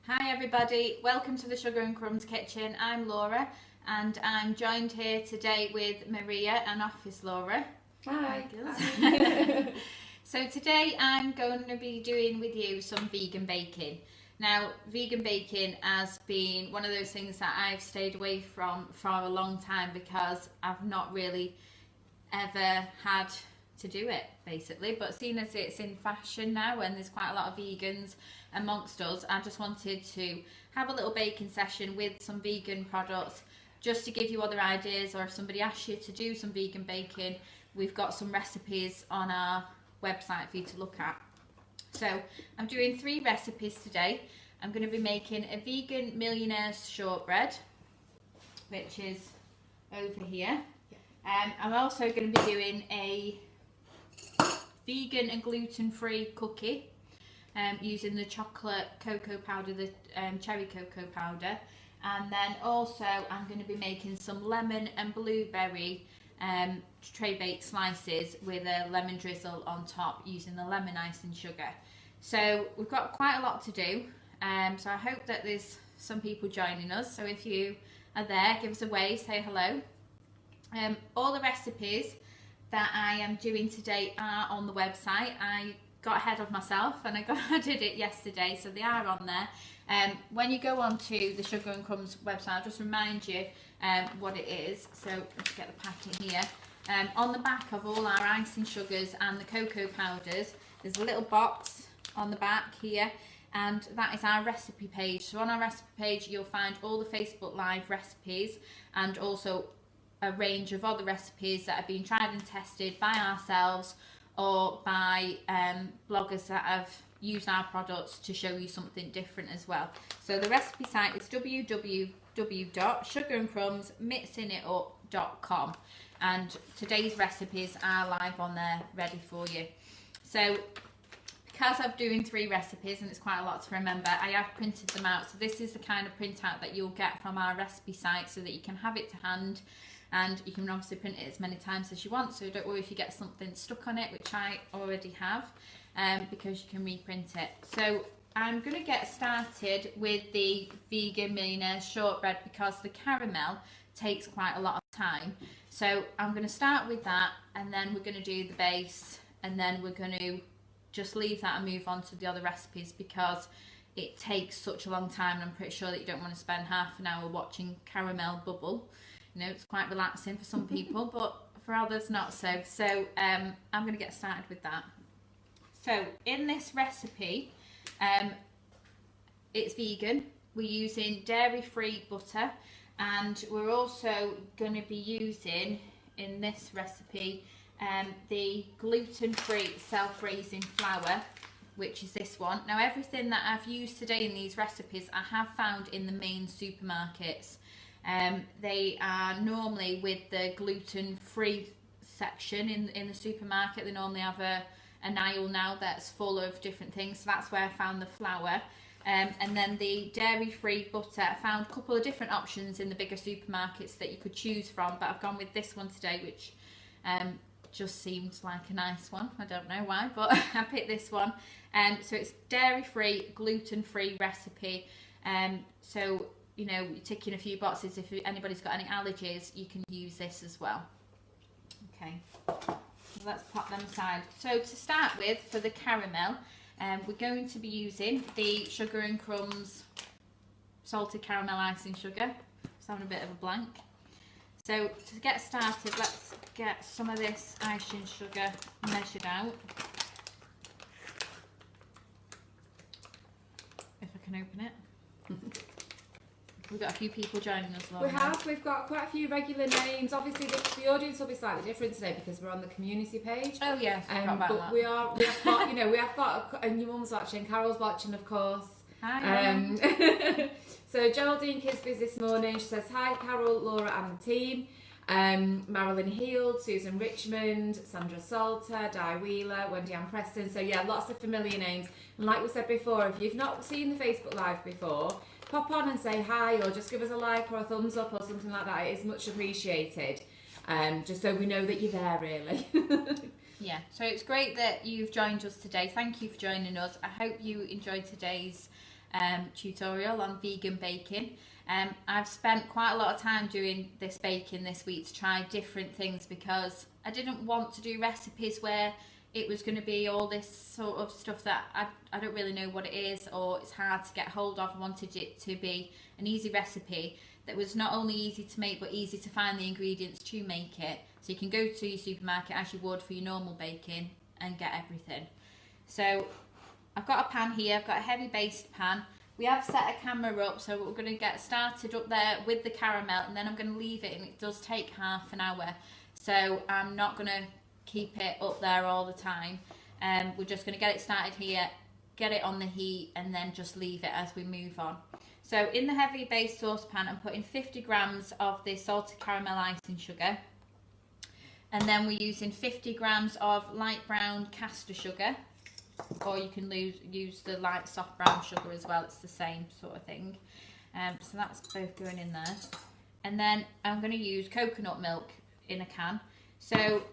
Hi everybody, welcome to the Sugar and Crumbs kitchen. I'm Laura and I'm joined here today with Maria and Office Laura. Hi. Hi. So today I'm going to be doing with you some vegan baking. Now, vegan baking has been one of those things that I've stayed away from for a long time because I've not really ever had to do it, basically. But seeing as it's in fashion now and there's quite a lot of vegans amongst us, I just wanted to have a little baking session with some vegan products just to give you other ideas, or if somebody asks you to do some vegan baking, we've got some recipes on our website for you to look at. So I'm doing 3 recipes today. I'm going to be making a vegan Millionaires shortbread, which is over here. I'm also going to be doing a vegan and gluten-free cookie using the chocolate cocoa powder, the cherry cocoa powder, and then also I'm going to be making some lemon and blueberry Traybake slices with a lemon drizzle on top using the lemon icing sugar. So we've got quite a lot to do, so I hope that there's some people joining us. So if you are there, give us a wave, say hello. All the recipes that I am doing today are on the website. I got ahead of myself and I did it yesterday, so they are on there. When you go onto the Sugar and Crumbs website, I'll just remind you what it is. So let's get the packet here. On the back of all our icing sugars and the cocoa powders, there's a little box on the back here, and that is our recipe page. So on our recipe page you'll find all the Facebook Live recipes and also a range of other recipes that have been tried and tested by ourselves or by bloggers that have used our products to show you something different as well. So the recipe site is www.sugarandcrumbsmixingitup.com, and today's recipes are live on there ready for you. So because I'm doing 3 recipes and it's quite a lot to remember, I have printed them out. So this is the kind of printout that you'll get from our recipe site so that you can have it to hand, and you can obviously print it as many times as you want, so don't worry if you get something stuck on it, which I already have, because you can reprint it. So I'm going to get started with the vegan Millionaires shortbread because the caramel takes quite a lot of time. So I'm going to start with that, and then we're going to do the base, and then we're going to just leave that and move on to the other recipes because it takes such a long time, and I'm pretty sure that you don't want to spend half an hour watching caramel bubble. You know, it's quite relaxing for some people, but for others not so. So I'm going to get started with that. So in this recipe, it's vegan. We're using dairy-free butter, and we're also going to be using, in this recipe, the gluten-free self-raising flour, which is this one. Now, everything that I've used today in these recipes I have found in the main supermarkets. They are normally with the gluten-free section in the supermarket. They normally have an aisle now that's full of different things, so that's where I found the flour. And then the dairy-free butter, I found a couple of different options in the bigger supermarkets that you could choose from, but I've gone with this one today, which just seemed like a nice one. I don't know why, but I picked this one. So it's dairy-free, gluten-free recipe. So you know, you're ticking a few boxes. If anybody's got any allergies, you can use this as well. Okay, so let's pop them aside. So to start with, for the caramel, we're going to be using the Sugar and Crumbs salted caramel icing sugar. Just having a bit of a blank. So to get started, let's get some of this icing sugar measured out. If I can open it. We've got a few people joining us, Laura. We've got quite a few regular names. Obviously the audience will be slightly different today because we're on the community page. Oh yeah, but we have got, you know, we have got, and your mum's watching, Carol's watching, of course. Hi. So Geraldine Kisby's this morning, she says, hi Carol, Laura and the team. Marilyn Heald, Susan Richmond, Sandra Salter, Di Wheeler, Wendy Ann Preston. So yeah, lots of familiar names. And like we said before, if you've not seen the Facebook Live before, pop on and say hi, or just give us a like or a thumbs up or something like that. It is much appreciated. Just so we know that you're there, really. Yeah, so it's great that you've joined us today. Thank you for joining us. I hope you enjoyed today's tutorial on vegan baking. I've spent quite a lot of time doing this baking this week to try different things because I didn't want to do recipes where it was going to be all this sort of stuff that I don't really know what it is, or it's hard to get hold of. I wanted it to be an easy recipe that was not only easy to make but easy to find the ingredients to make it. So you can go to your supermarket as you would for your normal baking and get everything. So I've got a pan here, I've got a heavy based pan. We have set a camera up, so we're going to get started up there with the caramel, and then I'm going to leave it, and it does take half an hour. So I'm not going to keep it up there all the time. We're just going to get it started here, get it on the heat, and then just leave it as we move on. So in the heavy base saucepan, I'm putting 50 grams of the salted caramel icing sugar, and then we're using 50 grams of light brown caster sugar, or you can use the light soft brown sugar as well. It's the same sort of thing. So that's both going in there, and then I'm going to use coconut milk in a can. So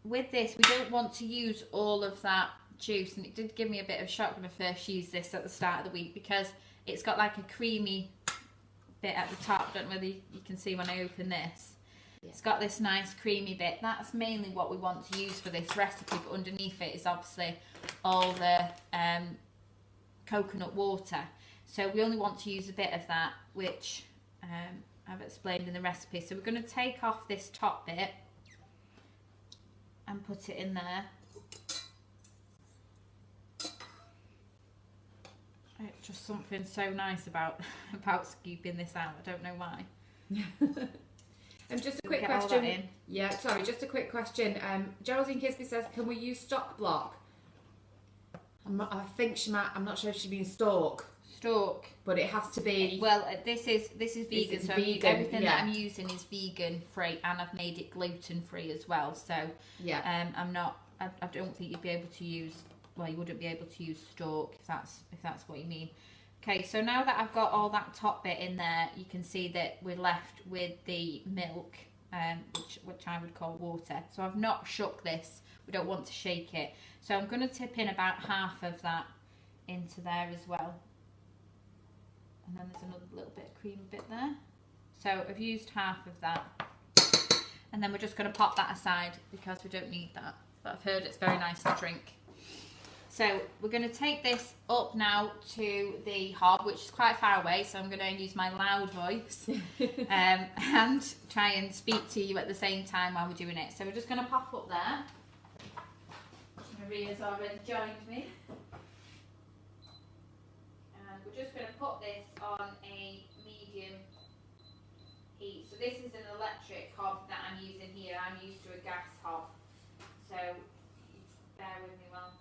with this, we don't want to use all of that juice, and it did give me a bit of a shock when I first used this at the start of the week because it's got like a creamy bit at the top. I don't know whether you can see when I open this. It's got this nice creamy bit. That's mainly what we want to use for this recipe, but underneath it is obviously all the coconut water. So we only want to use a bit of that, which I've explained in the recipe. So we're going to take off this top bit and put it in there. It's just something so nice about scooping this out. I don't know why. And just a quick question. Yeah, sorry, just a quick question. Geraldine Kisby says, can we use stock block? I think she might. I'm not sure if she means stalk. Stalk. But it has to be. Well, this is vegan, so vegan, everything that I'm using is vegan free, and I've made it gluten free as well. So yeah, I'm not. I don't think you'd be able to use. Well, you wouldn't be able to use stalk if that's what you mean. Okay, so now that I've got all that top bit in there, you can see that we're left with the milk, which I would call water. So I've not shook this. We don't want to shake it. So I'm going to tip in about half of that into there as well. And then there's another little bit of cream bit there. So I've used half of that. And then we're just going to pop that aside because we don't need that. But I've heard it's very nice to drink. So we're going to take this up now to the hob, which is quite far away, so I'm going to use my loud voice and try and speak to you at the same time while we're doing it. So we're just going to pop up there. Maria's already joined me. And we're just going to put this on a medium heat. So this is an electric hob that I'm using here. I'm used to a gas hob. So bear with me while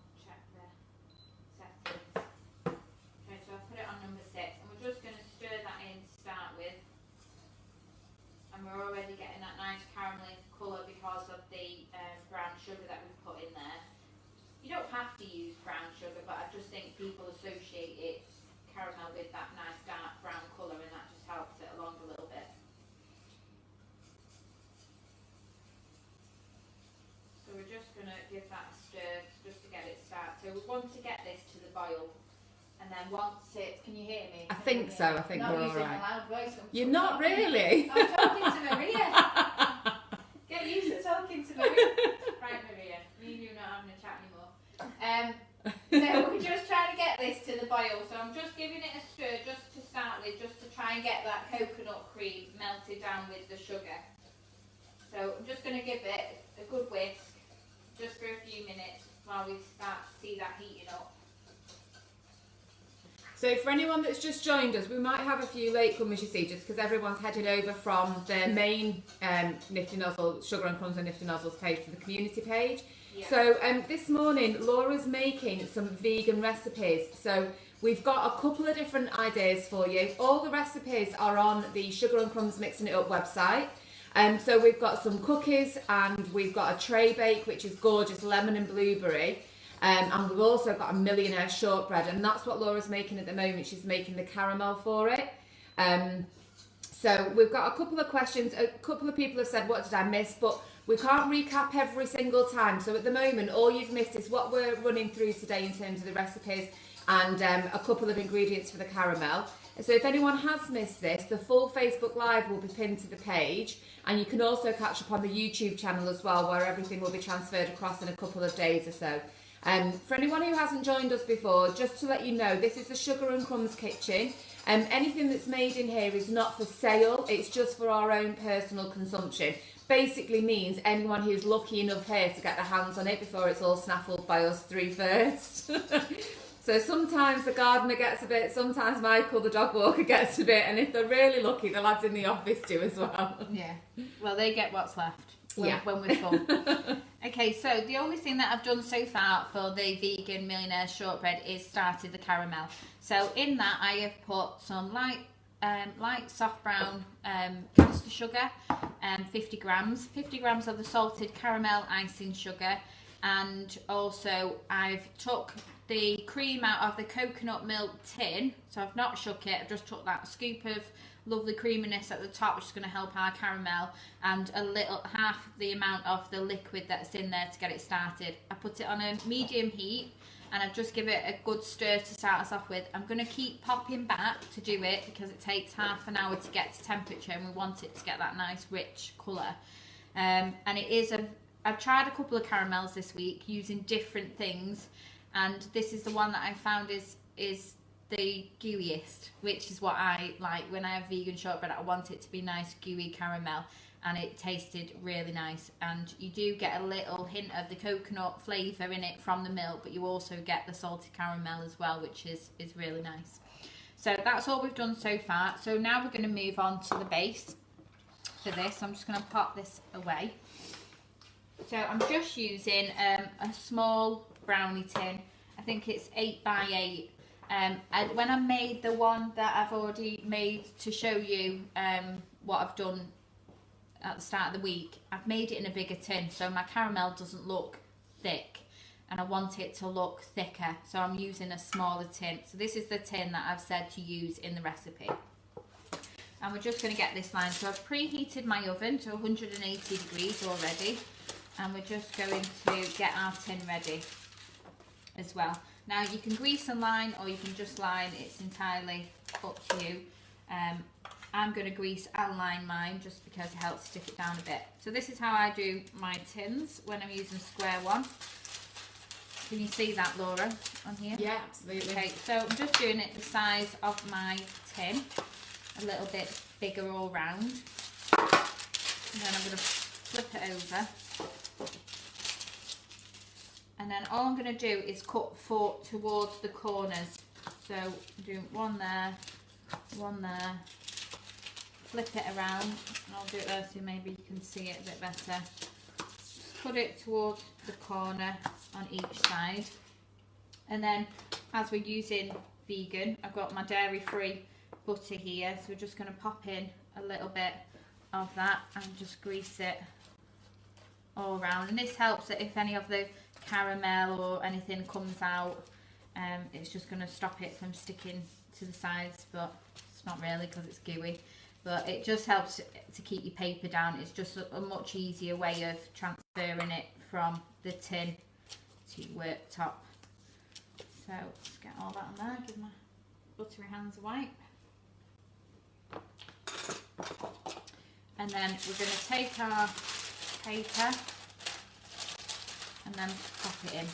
just going to stir that in to start with, and we're already getting that nice caramelly colour because of the brown sugar that we've put in there. You don't have to use brown sugar, but I just think people associate it, caramel, with that nice dark brown colour, and that just helps it along a little bit. So we're just going to give that a stir just to get it started. So we want to get this to the boil. And then once it, can you hear me? I think so. I think we're all right. Loud voice. You're not really. I'm talking to Maria. Get used to talking to Maria. Right, Maria. Me and you not having a chat anymore. So we're just trying to get this to the boil. So I'm just giving it a stir just to start with, just to try and get that coconut cream melted down with the sugar. So I'm just going to give it a good whisk just for a few minutes while we start to see that heating up. So for anyone that's just joined us, we might have a few latecomers, you see, just because everyone's headed over from the main Nifty Nozzle, Sugar and Crumbs and Nifty Nozzles page to the community page. Yeah. So this morning, Laura's making some vegan recipes. So we've got a couple of different ideas for you. All the recipes are on the Sugar and Crumbs Mixing It Up website. So we've got some cookies, and we've got a Traybake, which is gorgeous, lemon and blueberry. And we've also got a Millionaires shortbread, and that's what Laura's making at the moment. She's making the caramel for it. So we've got a couple of questions. A couple of people have said, what did I miss? But we can't recap every single time. So at the moment, all you've missed is what we're running through today in terms of the recipes. and a couple of ingredients for the caramel. So if anyone has missed this, the full Facebook Live will be pinned to the page, and you can also catch up on the YouTube channel as well, where everything will be transferred across in a couple of days or so. For anyone who hasn't joined us before, just to let you know, this is the Sugar and Crumbs kitchen. Anything that's made in here is not for sale, it's just for our own personal consumption. Basically means anyone who's lucky enough here to get their hands on it before it's all snaffled by us three first. So sometimes the gardener gets a bit, sometimes Michael, the dog walker, gets a bit, and if they're really lucky, the lads in the office do as well. Yeah, well, they get what's left when we're full. Okay, so the only thing that I've done so far for the vegan Millionaires shortbread is started the caramel. So in that I have put some light soft brown caster sugar, 50 grams of the salted caramel icing sugar, and also I've took the cream out of the coconut milk tin, so I've not shook it, I've just took that scoop of lovely creaminess at the top, which is going to help our caramel, and a little half the amount of the liquid that's in there to get it started. I put it on a medium heat and I've just give it a good stir to start us off with. I'm going to keep popping back to do it because it takes half an hour to get to temperature and we want it to get that nice rich colour. And it is I've tried a couple of caramels this week using different things, and this is the one that I found is the gooeyest, which is what I like when I have vegan shortbread. I want it to be nice gooey caramel, and it tasted really nice, and you do get a little hint of the coconut flavour in it from the milk, but you also get the salted caramel as well, which is really nice. So that's all we've done so far. So now we're going to move on to the base for this. I'm just going to pop this away. So I'm just using a small brownie tin. I think it's 8 by 8. And when I made the one that I've already made to show you what I've done at the start of the week, I've made it in a bigger tin so my caramel doesn't look thick and I want it to look thicker, so I'm using a smaller tin. So this is the tin that I've said to use in the recipe. And we're just going to get this lined. So I've preheated my oven to 180 degrees already, and we're just going to get our tin ready as well. Now you can grease and line, or you can just line, it's entirely up to you. I'm going to grease and line mine just because it helps stick it down a bit. So this is how I do my tins when I'm using square one. Can you see that, Laura, on here? Yeah, absolutely. Okay, so I'm just doing it the size of my tin, a little bit bigger all round. And then I'm going to flip it over. And then all I'm going to do is cut towards the corners. So I'm doing one there, flip it around, and I'll do it there so maybe you can see it a bit better. Put it towards the corner on each side. And then as we're using vegan, I've got my dairy-free butter here, so we're just going to pop in a little bit of that and just grease it all around. And this helps that if any of the caramel or anything comes out, it's just going to stop it from sticking to the sides, but it's not really because it's gooey, but it just helps to keep your paper down. It's just a much easier way of transferring it from the tin to your worktop. So let's get all that on there, give my buttery hands a wipe, and then we're going to take our paper and then pop it in.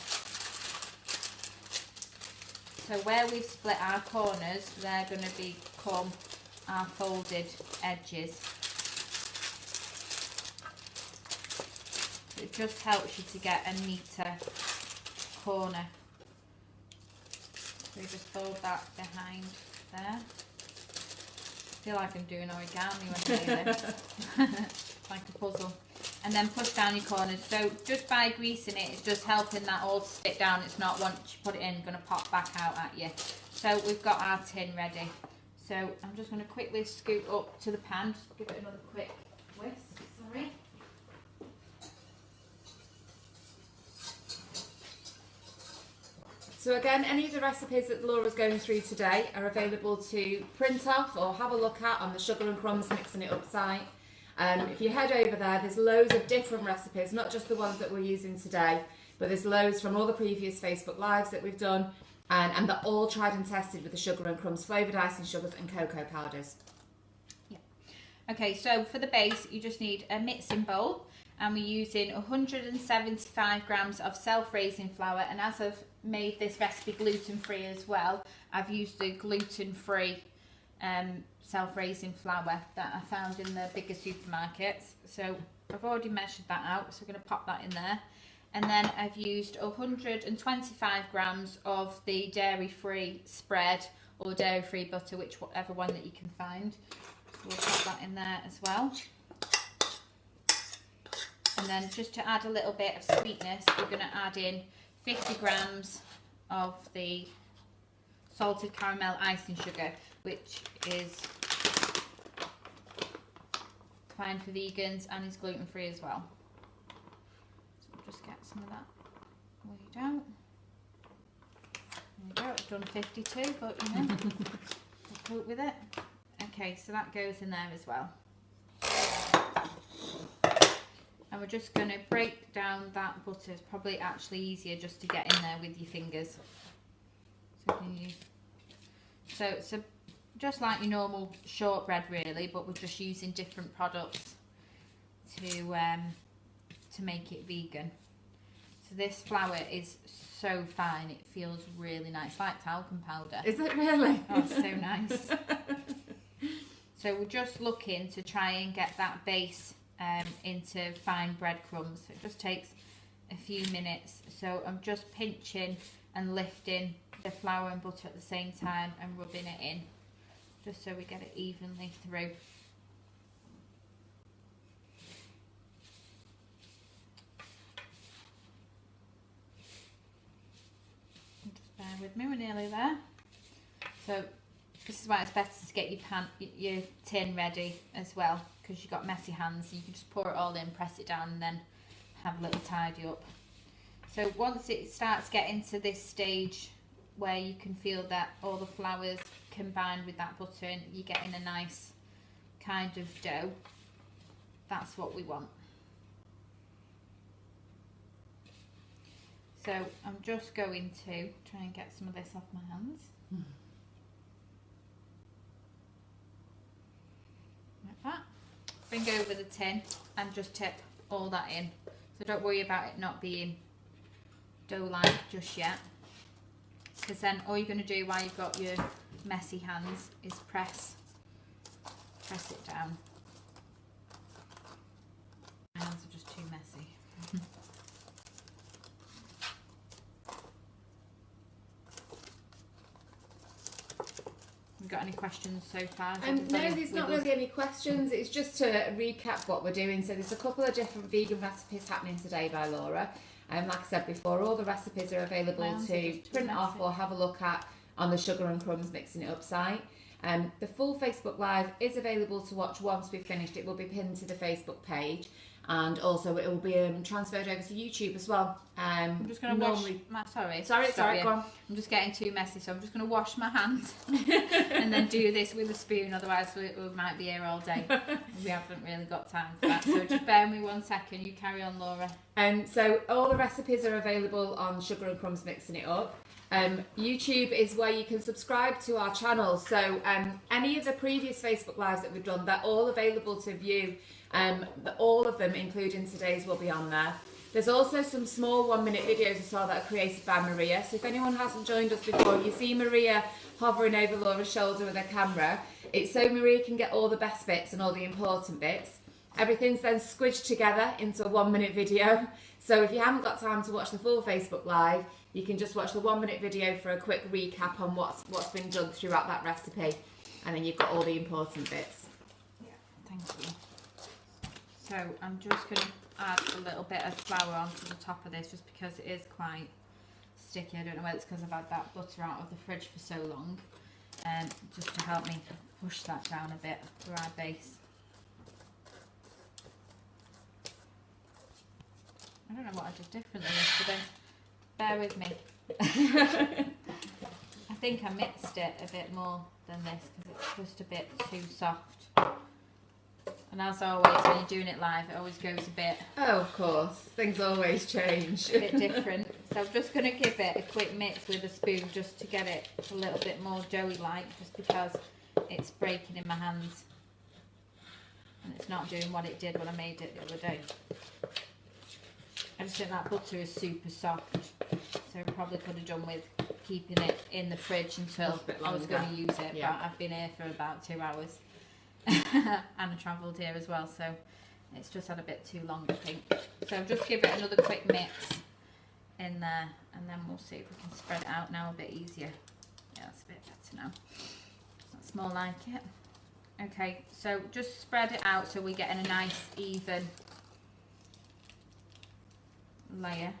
So where we've split our corners, they're going to become our folded edges. It just helps you to get a neater corner. So you just fold that behind there. I feel like I'm doing origami when I do this. Like a puzzle. And then push down your corners. So just by greasing it, it's just helping that all to stick down. It's not, once you put it in, going to pop back out at you. So we've got our tin ready. So I'm just going to quickly scoot up to the pan. Just give it another quick whisk. Sorry. So again, any of the recipes that Laura's going through today are available to print off or have a look at on the Sugar and Crumbs Mixing It Up site. If you head over there, there's loads of different recipes, not just the ones that we're using today, but there's loads from all the previous Facebook Lives that we've done. And they're all tried and tested with the sugar and crumbs, flavoured icing sugars and cocoa powders. Yeah. Okay, so for the base, you just need a mixing bowl, and we're using 175 grams of self-raising flour. And as I've made this recipe gluten-free as well, I've used the gluten-free self-raising flour that I found in the bigger supermarkets. So I've already measured that out, so we're going to pop that in there. And then I've used 125 grams of the dairy-free spread or dairy-free butter, whichever one that you can find. So we'll put that in there as well. And then just to add a little bit of sweetness, we're going to add in 50 grams of the salted caramel icing sugar, which is fine for vegans and is gluten-free as well. So we'll just get some of that weighed out. There we go, I've done 52, but you know, we'll cope with it. Okay, so that goes in there as well. And we're just going to break down that butter. It's probably actually easier just to get in there with your fingers. So it's just like your normal shortbread really, but we're just using different products to make it vegan. So this flour is so fine, it feels really nice, like talcum powder. Is it really? Oh, it's so nice. So we're just looking to try and get that base into fine breadcrumbs. It just takes a few minutes. So I'm just pinching and lifting the flour and butter at the same time and rubbing it in, just so we get it evenly through. Just bear with me, we're nearly there. So this is why it's better to get your tin ready as well, because you've got messy hands. You can just pour it all in, press it down, and then have a little tidy up. So once it starts getting to this stage where you can feel that all the flours combined with that butter and you're getting a nice kind of dough, that's what we want. So I'm just going to try and get some of this off my hands. Like that. Bring over the tin and just tip all that in. So don't worry about it not being dough-like just yet, because then all you're going to do while you've got your messy hands is press it down. My hands are just too messy. Got any questions so far? No, there's not really any questions. It's just to recap what we're doing. So there's a couple of different vegan recipes happening today by Laura. Like I said before, all the recipes are available to print off or have a look at on the Sugar and Crumbs Mixing It Up site. The full Facebook Live is available to watch once we've finished. It will be pinned to the Facebook page, and also it will be transferred over to YouTube as well. I'm just going to wash my... Sorry, go on. I'm just getting too messy, so I'm just going to wash my hands and then do this with a spoon, otherwise we might be here all day. We haven't really got time for that, so just bear with me 1 second. You carry on, Laura. So all the recipes are available on Sugar and Crumbs Mixing It Up. YouTube is where you can subscribe to our channel, so any of the previous Facebook Lives that we've done, they're all available to view. All of them, including today's, will be on there. There's also some small 1-minute videos as well that are created by Maria. So if anyone hasn't joined us before, you see Maria hovering over Laura's shoulder with a camera. It's so Maria can get all the best bits and all the important bits. Everything's then squished together into a 1-minute video. So if you haven't got time to watch the full Facebook Live, you can just watch the 1-minute video for a quick recap on what's been done throughout that recipe. And then you've got all the important bits. Yeah, thank you. So I'm just going to add a little bit of flour onto the top of this, just because it is quite sticky. I don't know whether it's because I've had that butter out of the fridge for so long, just to help me push that down a bit for our base. I don't know what I did differently yesterday. Bear with me. I think I mixed it a bit more than this because it's just a bit too soft. And as always, when you're doing it live, it always goes a bit... Oh, of course. Things always change. A bit different. So I'm just going to give it a quick mix with a spoon just to get it a little bit more doughy-like, just because it's breaking in my hands. And it's not doing what it did when I made it the other day. I just think that butter is super soft. So I probably could have done with keeping it in the fridge until I was going to use it. Yeah. But I've been here for about 2 hours. And I travelled here as well, so it's just had a bit too long, I think. So just give it another quick mix in there, and then we'll see if we can spread it out now a bit easier. Yeah, that's a bit better now. That's more like it. Okay, so just spread it out so we're getting a nice even layer.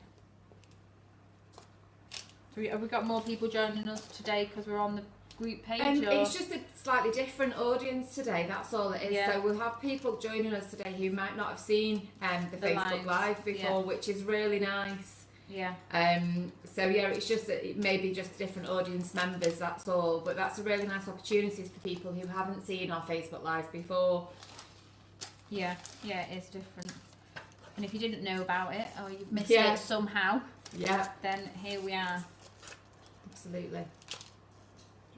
So have we got more people joining us today because we're on the group page? It's just a slightly different audience today, that's all it is. Yeah. So we'll have people joining us today who might not have seen the Facebook Live before, which is really nice. Yeah. So yeah, it's just that it may be just different audience members, that's all. But that's a really nice opportunity for people who haven't seen our Facebook Live before. Yeah, yeah, it is different. And if you didn't know about it or you've missed it somehow, then here we are. Absolutely. I'm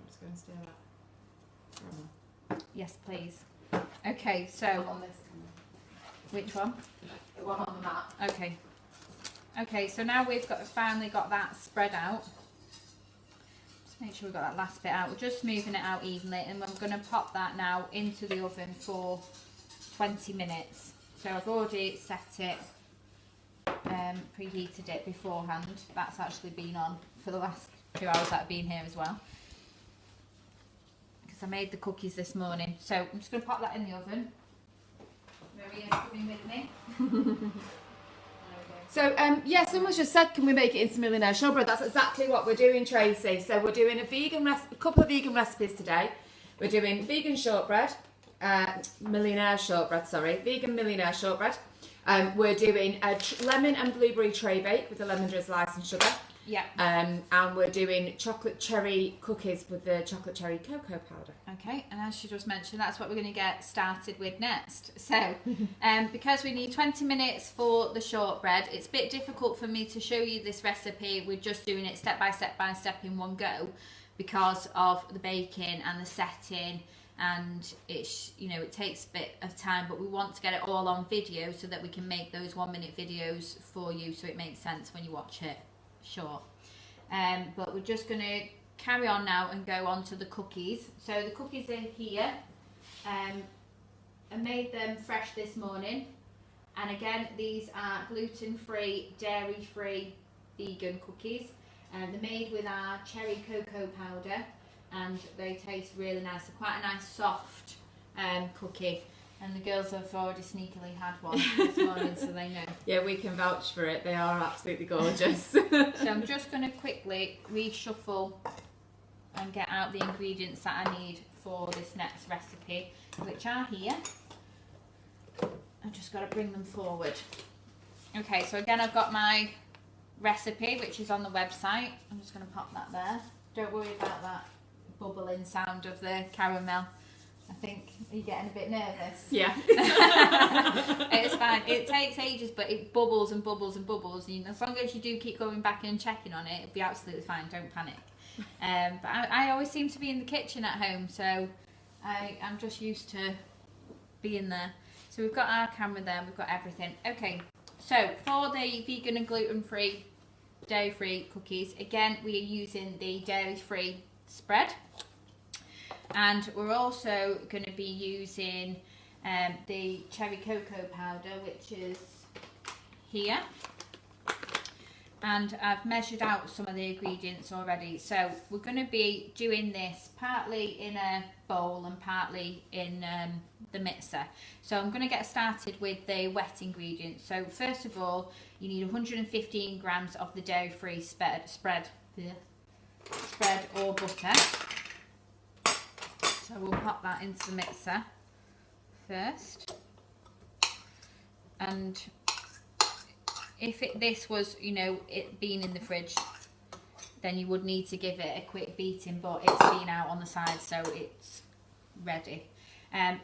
just going to stir that. Yes, please. Okay, so On this which one? the one on the map. Okay. Okay, so now we've finally got that spread out. Just make sure we've got that last bit out. We're just moving it out evenly, and I'm going to pop that now into the oven for 20 minutes. So I've already set it, preheated it beforehand. That's actually been on for the last 2 hours that I've been here as well, because I made the cookies this morning. So I'm just going to pop that in the oven. Maria's coming with me. So, someone just said, can we make it into Millionaires Shortbread? That's exactly what we're doing, Tracy. So we're doing a couple of vegan recipes today. We're doing vegan shortbread, Millionaire Shortbread, vegan Millionaire Shortbread. We're doing a lemon and blueberry Traybake with the lemon drizzle ice and sugar. Yeah. And we're doing chocolate cherry cookies with the chocolate cherry cocoa powder. Okay, and as she just mentioned, that's what we're going to get started with next. So, because we need 20 minutes for the shortbread, it's a bit difficult for me to show you this recipe. We're just doing it step by step in one go because of the baking and the setting, and it's, you know, it takes a bit of time, but we want to get it all on video so that we can make those 1-minute videos for you so it makes sense when you watch it short. But we're just going to carry on now and go on to the cookies. So the cookies are here. I made them fresh this morning, and again, these are gluten-free, dairy-free vegan cookies. They're made with our cherry cocoa powder, and they taste really nice. They're quite a nice soft cookie, and the girls have already sneakily had one this morning, so they know. Yeah, we can vouch for it. They are absolutely gorgeous. So I'm just going to quickly reshuffle and get out the ingredients that I need for this next recipe, which are here. I've just got to bring them forward. Okay, so again, I've got my recipe, which is on the website. I'm just going to pop that there. Don't worry about that bubbling sound of the caramel. I think you're getting a bit nervous. Yeah. It's fine. It takes ages, but it bubbles and bubbles and bubbles. And as long as you do keep going back and checking on it, it'll be absolutely fine. Don't panic. But I always seem to be in the kitchen at home, so I'm just used to being there. So we've got our camera there. We've got everything. Okay. So for the vegan and gluten-free, dairy-free cookies, again, we are using the dairy-free spread. And we're also going to be using the cherry cocoa powder, which is here. And I've measured out some of the ingredients already. So we're going to be doing this partly in a bowl and partly in the mixer. So I'm going to get started with the wet ingredients. So first of all, you need 115 grams of the dairy-free spread or butter. So we'll pop that into the mixer first. And if this was, you know, it being in the fridge, then you would need to give it a quick beating, but it's been out on the side, so it's ready.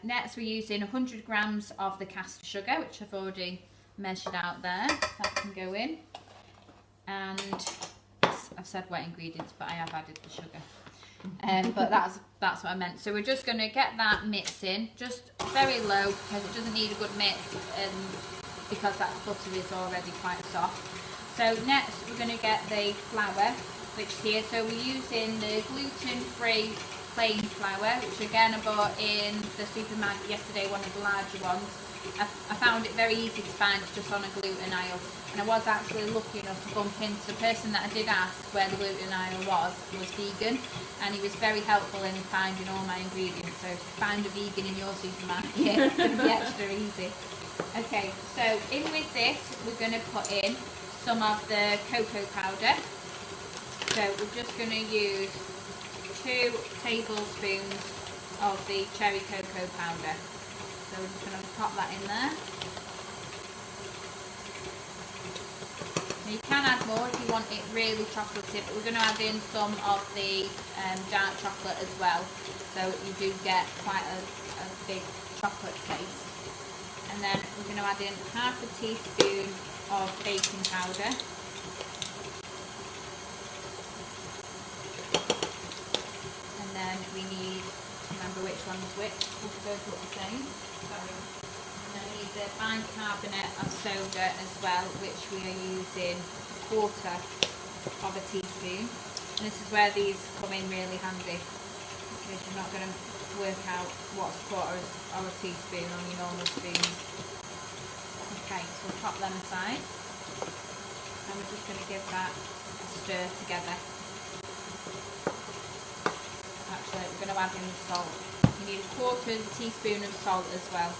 Next, we're using 100 grams of the caster sugar, which I've already measured out there. That can go in. and I've said wet ingredients, but I have added the sugar. But that's what I meant. So we're just going to get that mix in, just very low, because it doesn't need a good mix, because that butter is already quite soft. So next we're going to get the flour, which is here. So we're using the gluten-free plain flour, which again I bought in the supermarket yesterday, one of the larger ones. I found it very easy to find just on a gluten aisle, and I was actually lucky enough to bump into the person that I did ask where the gluten aisle was vegan, and he was very helpful in finding all my ingredients. So if you find a vegan in your supermarket, it's going to be extra easy. Okay, so in with this we're going to put in some of the cocoa powder. So we're just going to use 2 tablespoons of the cherry cocoa powder. So we're just going to pop that in there. Now you can add more if you want it really chocolatey, but we're going to add in some of the dark chocolate as well, so you do get quite a big chocolate taste. And then we're going to add in half a teaspoon of baking powder. And then we need, remember which one's which, both look the same. Sorry. And then we need the bicarbonate of soda as well, which we are using 1/4 of a teaspoon. And this is where these come in really handy, because you're not going to work out what's 1/4 of a teaspoon on your normal spoon. Okay, so we'll pop them aside, and we're just going to give that a stir together. Actually, we're going to add in the salt. You need 1/4 teaspoon of salt as well.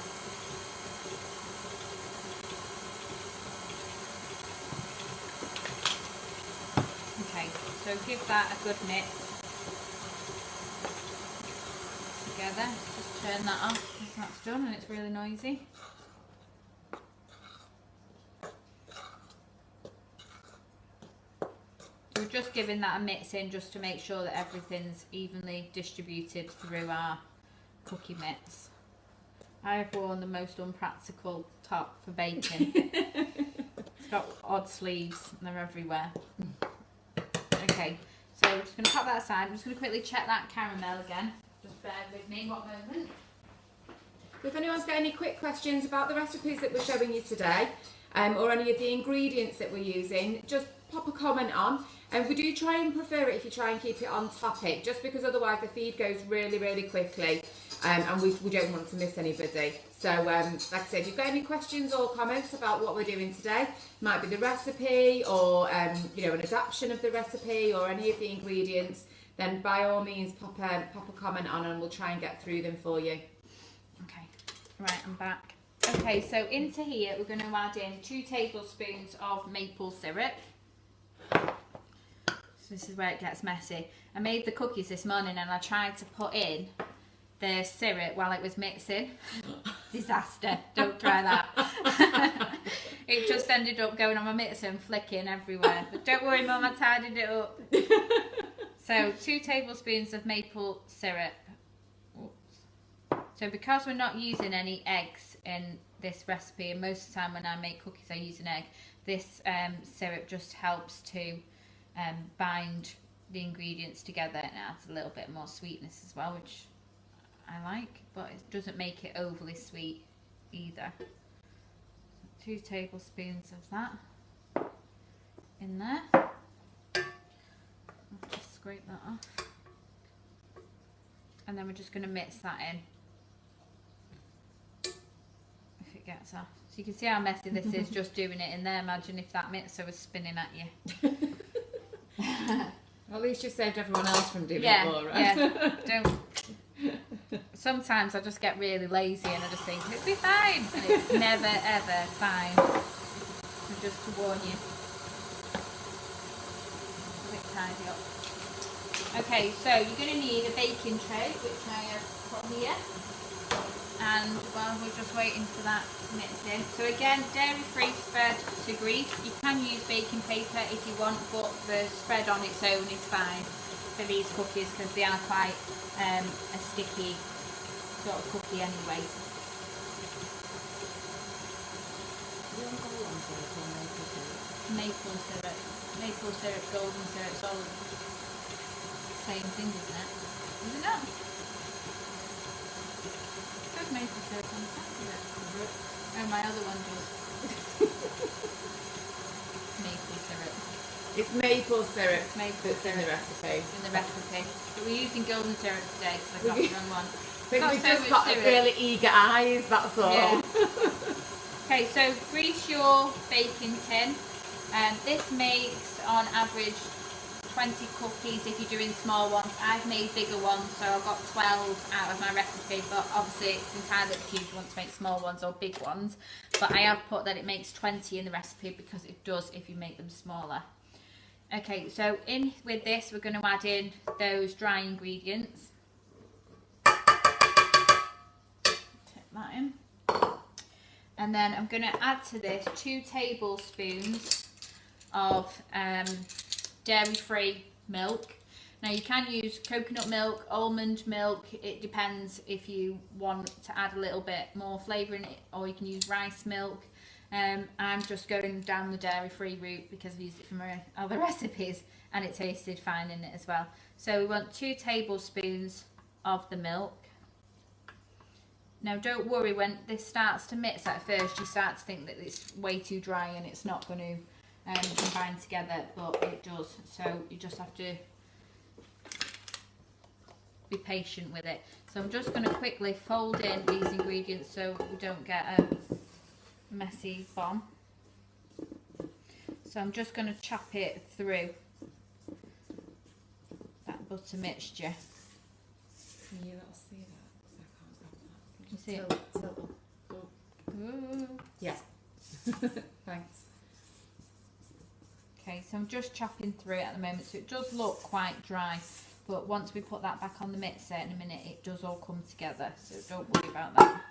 Okay, so give that a good mix together. Just turn that off because that's done and it's really noisy. We're just giving that a mix in just to make sure that everything's evenly distributed through our cookie mix. I have worn the most unpractical top for baking. It's got odd sleeves and they're everywhere. Okay, so we're just going to pop that aside. I'm just going to quickly check that caramel again. Just bear with me one moment. If anyone's got any quick questions about the recipes that we're showing you today, or any of the ingredients that we're using, just pop a comment on. And we do try and prefer it if you try and keep it on topic, just because otherwise the feed goes really, really quickly, and we don't want to miss anybody. So, like I said, if you've got any questions or comments about what we're doing today, might be the recipe, or you know, an adaptation of the recipe, or any of the ingredients, then by all means pop a comment on, and we'll try and get through them for you. Okay, right, I'm back. Okay, so into here we're going to add in 2 tablespoons of maple syrup. So this is where it gets messy. I made the cookies this morning and I tried to put in the syrup while it was mixing. Disaster, don't try that. It just ended up going on my mixer and flicking everywhere. But don't worry Mum, I tidied it up. So 2 tablespoons of maple syrup. Oops. So because we're not using any eggs in this recipe, and most of the time when I make cookies I use an egg, this syrup just helps to bind the ingredients together, and it adds a little bit more sweetness as well, which I like, but it doesn't make it overly sweet either. So 2 tablespoons of that in there. I'll just scrape that off, and then we're just going to mix that in if it gets off. So you can see how messy this is just doing it in there. Imagine if that mixer was spinning at you. Well, at least you've saved everyone else from doing it more, right? Yeah, don't. Sometimes I just get really lazy and I just think it'll be fine, and it's never ever fine. So just to warn you. A bit tidy up. Okay, so you're going to need a baking tray, which I have put here. And while we're just waiting for that to mix in, so again, dairy-free spread to grease. You can use baking paper if you want, but the spread on its own is fine for these cookies because they are quite a sticky sort of cookie anyway. maple syrup. Maple syrup, golden syrup, it's all the same thing, isn't it? Is it not? There's maple syrup on the top of it. Oh, my other one does. Maple syrup. It's maple syrup. Maple that's syrup in the recipe. in the recipe. But we're using golden syrup today because I got the wrong one. I think Got we've so just much got syrup. really eager eyes, that's all. Yeah. Okay, so grease your baking tin. This makes on average 20 cookies if you're doing small ones. I've made bigger ones, so I've got 12 out of my recipe, but obviously it's entirely up to you if you want to make small ones or big ones. But I have put that it makes 20 in the recipe because it does if you make them smaller. Okay, so in with this we're going to add in those dry ingredients. Take that in. And then I'm going to add to this 2 tablespoons of dairy-free milk. Now you can use coconut milk, almond milk, it depends if you want to add a little bit more flavour in it, or you can use rice milk. I'm just going down the dairy-free route because I've used it for my other recipes and it tasted fine in it as well. So we want 2 tablespoons of the milk. Now don't worry when this starts to mix at first, you start to think that it's way too dry and it's not going to combine together, but it does. So you just have to be patient with it. So I'm just going to quickly fold in these ingredients so we don't get a messy bomb. So I'm just going to chop it through that butter mixture. Can you let us see that? I can't grab that. Can you see it? Tilt. Ooh. Yeah. Thanks. Okay, so I'm just chopping through it at the moment, so it does look quite dry, but once we put that back on the mixer in a minute, it does all come together, so don't worry about that.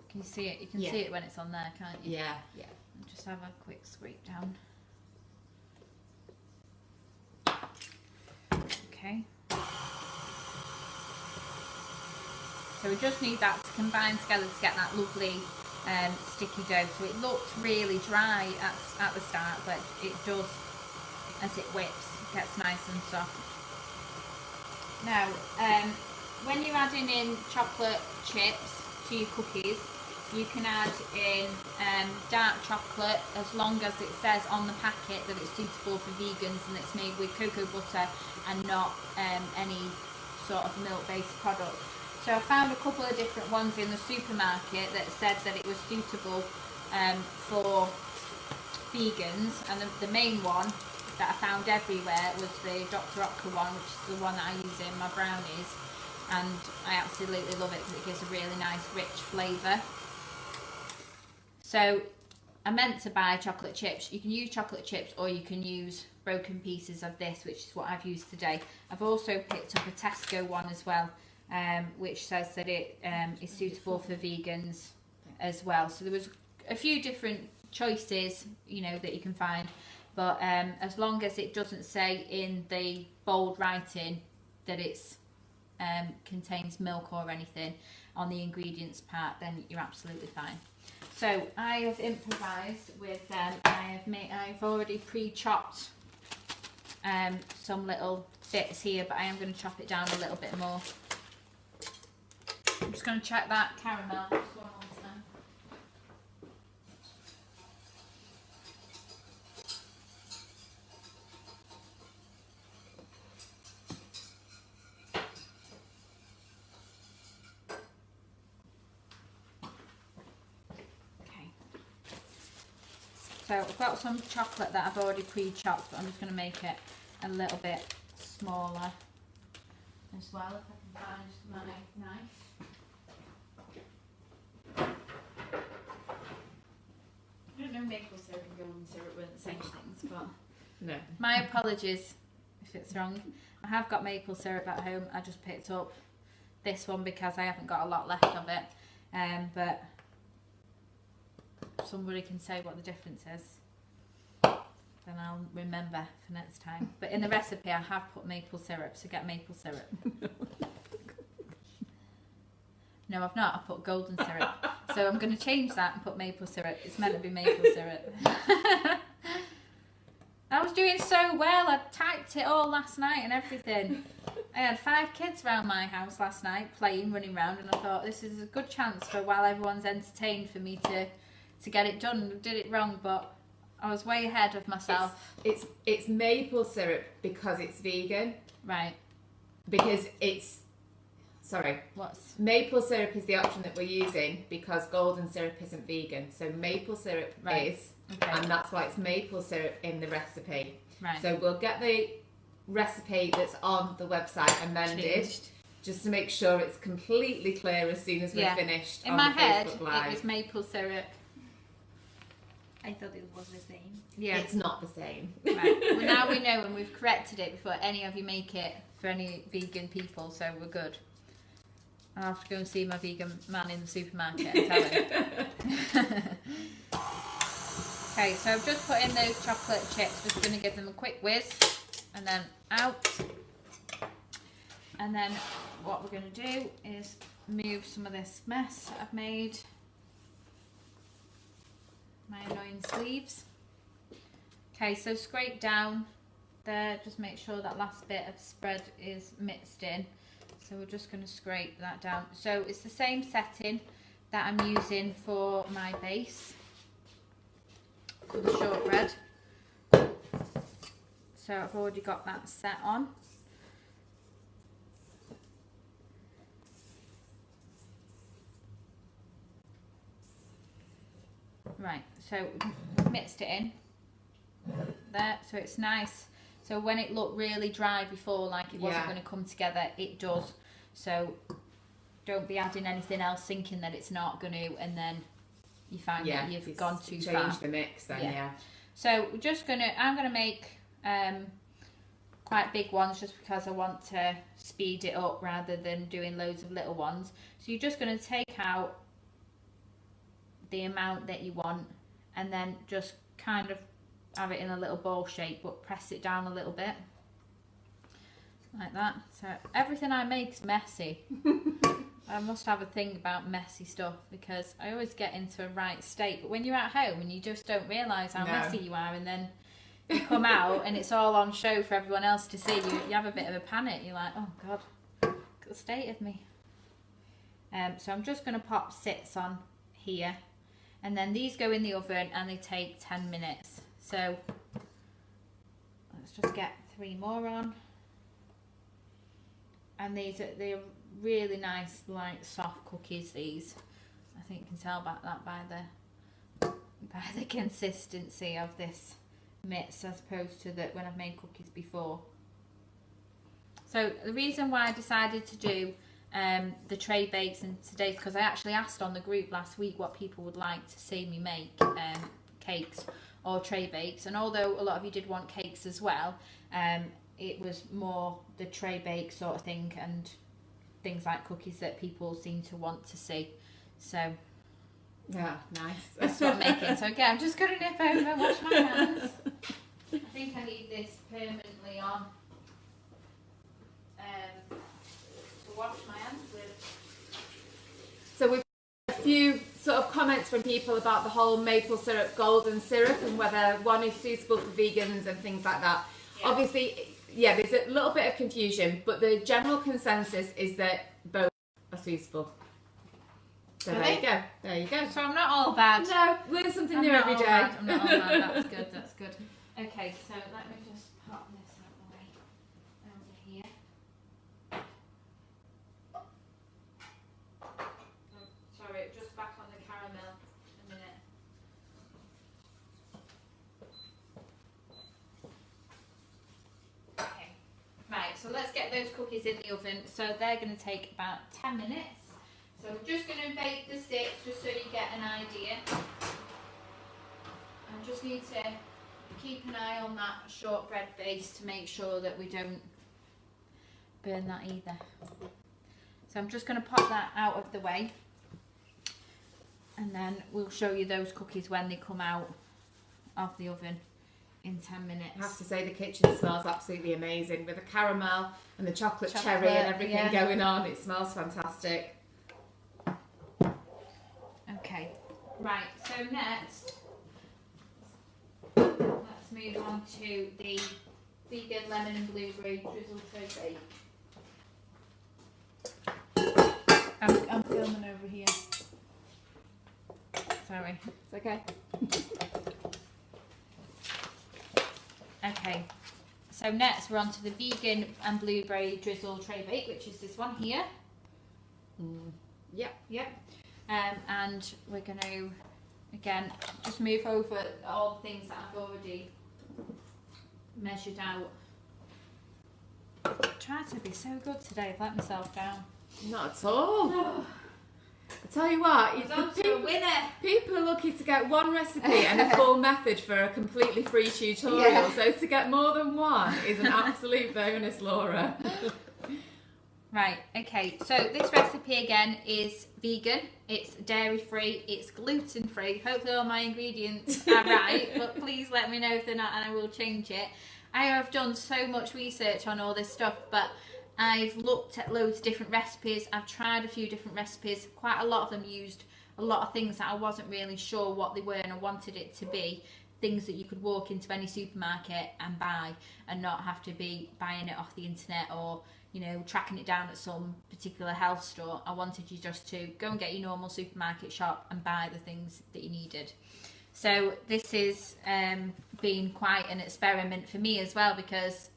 Can you see it? You can see it when it's on there, can't you? Yeah, yeah. I'll just have a quick scrape down. Okay. So we just need that to combine together to get that lovely sticky dough. So it looks really dry at the start, but it does, as it whips, it gets nice and soft. Now, when you're adding in chocolate chips to your cookies, you can add in dark chocolate as long as it says on the packet that it's suitable for vegans and it's made with cocoa butter and not any sort of milk-based product. So I found a couple of different ones in the supermarket that said that it was suitable for vegans, and the main one that I found everywhere was the Dr. Oetker one, which is the one that I use in my brownies, and I absolutely love it because it gives a really nice rich flavour. So I meant to buy chocolate chips. You can use chocolate chips or you can use broken pieces of this, which is what I've used today. I've also picked up a Tesco one as well, which says that it is suitable for vegans as well. So there was a few different choices, you know, that you can find, but as long as it doesn't say in the bold writing that it's contains milk or anything on the ingredients part, then you're absolutely fine. So I have improvised with I've already pre-chopped some little bits here, but I am going to chop it down a little bit more. I'm just going to check that caramel just one more time. Okay. So I've got some chocolate that I've already pre-chopped, but I'm just going to make it a little bit smaller as well, if I can find my knife. I don't know, maple syrup and golden syrup weren't the same things, but No. my apologies if it's wrong. I have got maple syrup at home. I just picked up this one because I haven't got a lot left of it. But if somebody can say what the difference is, then I'll remember for next time. But in the recipe I have put maple syrup, so get maple syrup. No, I've not. I put golden syrup. So I'm going to change that and put maple syrup. It's meant to be maple syrup. I was doing so well. I typed it all last night and everything. I had 5 kids around my house last night playing, running around, and I thought this is a good chance for while everyone's entertained for me to get it done. I did it wrong, but I was way ahead of myself. It's maple syrup because it's vegan. Right. Because maple syrup is the option that we're using because golden syrup isn't vegan. So maple syrup is, and that's why it's maple syrup in the recipe. Right. So we'll get the recipe that's on the website amended just to make sure it's completely clear as soon as we're finished. In my head, it was maple syrup. I thought it was the same. Yeah. It's not the same. Right. Well, now we know, and we've corrected it before any of you make it for any vegan people, so we're good. I'll have to go and see my vegan man in the supermarket and tell him. Okay, so I've just put in those chocolate chips. Just going to give them a quick whiz and then out. And then what we're going to do is move some of this mess that I've made. My annoying sleeves. Okay, so scrape down there. Just make sure that last bit of spread is mixed in. So we're just going to scrape that down. So it's the same setting that I'm using for my base for the shortbread. So I've already got that set on. Right, so mixed it in there, so it's nice. So when it looked really dry before, like it wasn't going to come together, it does. So don't be adding anything else thinking that it's not going to, and then you find that you've gone too far. Change the mix then, So we're just I'm gonna make quite big ones just because I want to speed it up rather than doing loads of little ones. So you're just gonna take out the amount that you want and then just kind of have it in a little ball shape, but press it down a little bit like that. So everything I make is messy. I must have a thing about messy stuff because I always get into a right state, but when you're at home and you just don't realise how messy you are, and then you come out and it's all on show for everyone else to see, you have a bit of a panic. You're like, oh god, look at the state of me. So I'm just going to pop 6 on here, and then these go in the oven and they take 10 minutes. So let's just get 3 more on. And they're really nice, like soft cookies. These, I think, you can tell about that by the consistency of this mix as opposed to that when I've made cookies before. So the reason why I decided to do the tray bakes and today's because I actually asked on the group last week what people would like to see me make, cakes or tray bakes, and although a lot of you did want cakes as well, it was more the tray bake sort of thing and things like cookies that people seem to want to see. So yeah, nice. That's what I'm making. So again, I'm just going to nip over and wash my hands. I think I need this permanently on to wash my hands with. So we've got a few sort of comments from people about the whole maple syrup, golden syrup, and whether one is suitable for vegans and things like that. Yeah. Obviously, there's a little bit of confusion, but the general consensus is that both are suitable. So there you go. There you go. So I'm not all bad. No, learn something new every day. I'm not all bad. That's good. That's good. Okay, so let me just pop this out of the way over here. Oh, sorry, just back on the caramel a minute. Okay. Right, so let's get those cookies in the oven. So they're going to take about 10 minutes. So we're just going to bake the 6 just so you get an idea. I just need to keep an eye on that shortbread base to make sure that we don't burn that either. So I'm just going to pop that out of the way, and then we'll show you those cookies when they come out of the oven in 10 minutes. I have to say the kitchen smells absolutely amazing with the caramel and the chocolate cherry and everything going on. It smells fantastic. Okay, Right, so next, let's move on to the vegan lemon and blueberry drizzle Traybake. I'm filming over here. Sorry. It's okay. Okay, so next we're on to the vegan and blueberry drizzle Traybake, which is this one here. Yep. And we're going to, again, just move over all the things that I've already measured out. I tried to be so good today, I've let myself down. Not at all. I tell you what, people are lucky to get one recipe and a full method for a completely free tutorial. Yeah. So to get more than one is an absolute bonus, Laura. Right, okay, so this recipe again is vegan, it's dairy free, it's gluten free. Hopefully all my ingredients are right, but please let me know if they're not and I will change it. I have done so much research on all this stuff, but I've looked at loads of different recipes, I've tried a few different recipes, quite a lot of them used a lot of things that I wasn't really sure what they were and I wanted it to be things that you could walk into any supermarket and buy and not have to be buying it off the internet or, you know, tracking it down at some particular health store. I wanted you just to go and get your normal supermarket shop and buy the things that you needed. So this is been quite an experiment for me as well because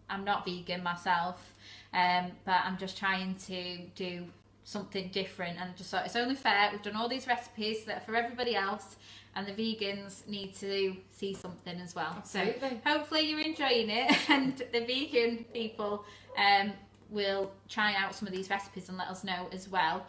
I'm not vegan myself, but I'm just trying to do something different and just thought it's only fair. We've done all these recipes that are for everybody else and the vegans need to see something as well. Absolutely. So hopefully you're enjoying it and the vegan people will try out some of these recipes and let us know as well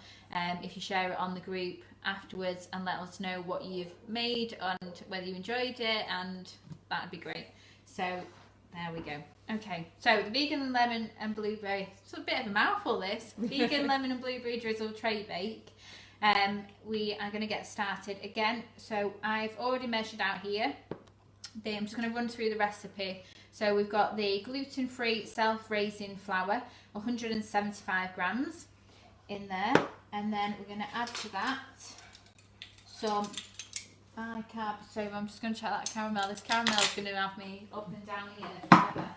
if you share it on the group afterwards and let us know what you've made and whether you enjoyed it, and that'd be great. So there we go. Okay, so the vegan lemon and blueberry, it's a bit of a mouthful this, vegan lemon and blueberry drizzle Traybake. We are going to get started again. So I've already measured out here. I'm just going to run through the recipe. So we've got the gluten-free self-raising flour, 175 grams in there. And then we're going to add to that some bicarb. So I'm just going to check that caramel. This caramel is going to have me up and down here forever.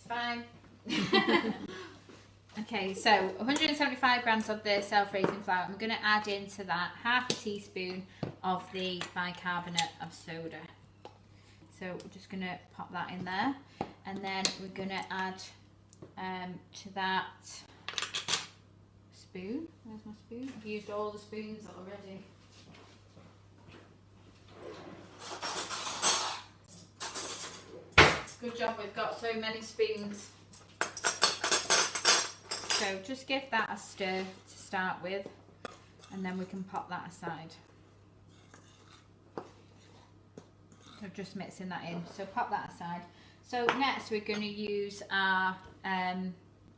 Fine. Okay, so 175 grams of the self-raising flour. I'm going to add into that half a teaspoon of the bicarbonate of soda. So we're just going to pop that in there, and then we're going to add to that spoon. Where's my spoon? I've used all the spoons already. Good job, we've got so many spoons. So just give that a stir to start with, and then we can pop that aside. So just mixing that in, so pop that aside. So next we're going to use our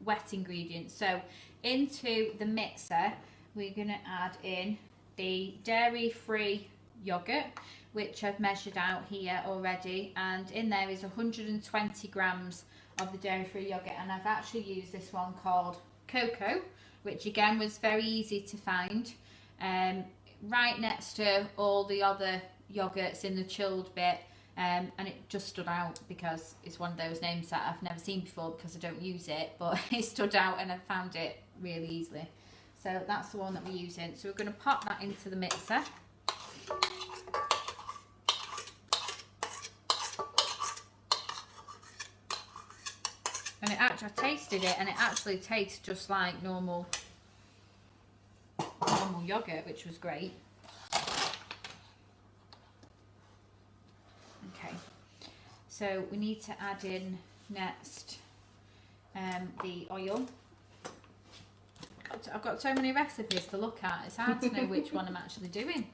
wet ingredients. So into the mixer we're going to add in the dairy-free yogurt, which I've measured out here already, and in there is 120 grams of the dairy-free yogurt, and I've actually used this one called Cocoa, which again was very easy to find, right next to all the other yogurts in the chilled bit, and it just stood out because it's one of those names that I've never seen before because I don't use it, but it stood out and I found it really easily. So that's the one that we're using. So we're going to pop that into the mixer. And it actually, I tasted it and it actually tastes just like normal yogurt, which was great. Okay, so we need to add in next the oil. I've got so many recipes to look at, it's hard to know which one I'm actually doing.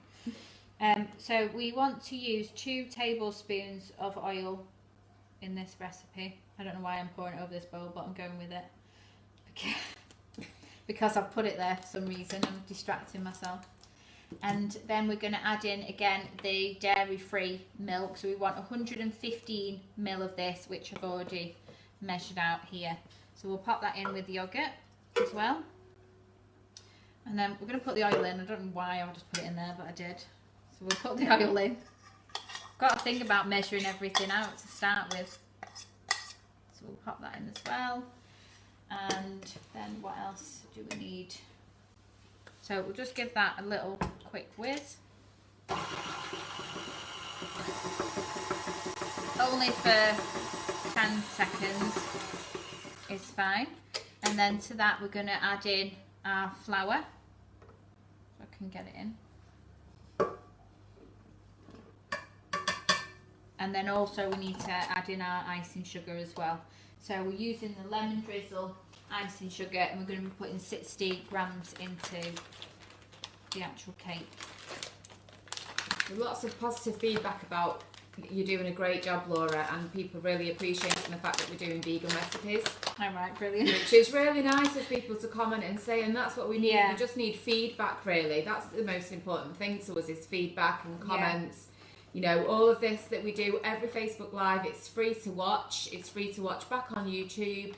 So we want to use 2 tablespoons of oil in this recipe. I don't know why I'm pouring it over this bowl, but I'm going with it because I've put it there for some reason. I'm distracting myself. And then we're going to add in again the dairy-free milk. So we want 115 ml of this, which I've already measured out here. So we'll pop that in with the yogurt as well. And then we're going to put the oil in. I don't know why I just put it in there, but I did. So we'll put the oil in. Got to think about measuring everything out to start with. So we'll pop that in as well. And then what else do we need? So we'll just give that a little quick whiz. Only for 10 seconds is fine. And then to that we're going to add in our flour. So I can get it in. And then also we need to add in our icing sugar as well. So we're using the lemon drizzle icing sugar, and we're going to be putting 60 grams into the actual cake. Lots of positive feedback about you're doing a great job, Laura, and people really appreciating the fact that we're doing vegan recipes. All right, brilliant. Which is really nice of people to comment and say, and that's what we need. Yeah. We just need feedback, really. That's the most important thing to us, is feedback and comments. Yeah. You know, all of this that we do, every Facebook Live, it's free to watch. It's free to watch back on YouTube.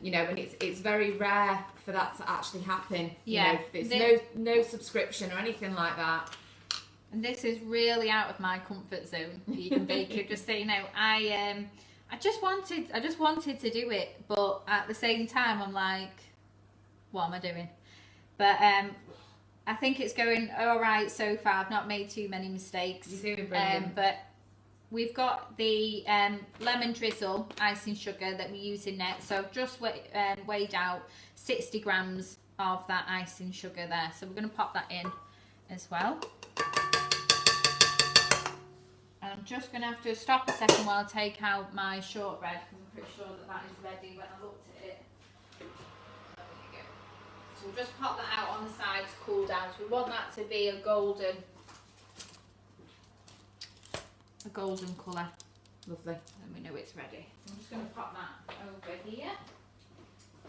You know, and it's very rare for that to actually happen. Yeah. You know, there's no subscription or anything like that. And this is really out of my comfort zone, vegan baking. Just so you know, I just wanted to do it, but at the same time, I'm like, what am I doing? But I think it's going all right so far. I've not made too many mistakes. You're doing brilliant. But we've got the lemon drizzle icing sugar that we use in it. So I've just weighed out 60 grams of that icing sugar there. So we're going to pop that in as well. And I'm just going to have to stop a second while I take out my shortbread, because I'm pretty sure that that is ready when I looked at it. So we'll just pop that out on the side to cool down. So we want that to be a golden colour. Lovely. And we know it's ready. I'm just going to pop that over here.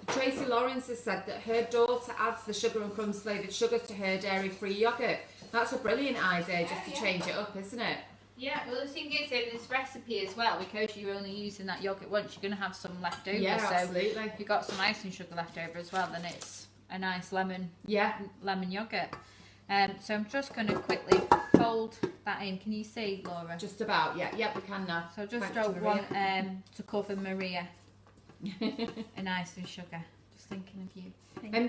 Tracy Lawrence has said that her daughter adds the sugar and crumbs flavoured sugars to her dairy-free yoghurt. That's a brilliant idea, just to change it up, isn't it? Yeah, well the thing is in this recipe as well, because you're only using that yoghurt once, you're going to have some left over. Yeah, so absolutely. If you've got some icing sugar left over as well, then it's a nice lemon yoghurt. So I'm just going to quickly fold that in. Can you see, Laura? Just about, yeah. Yep, we can now. So I just don't want to cover Maria in icing sugar. Just thinking of you.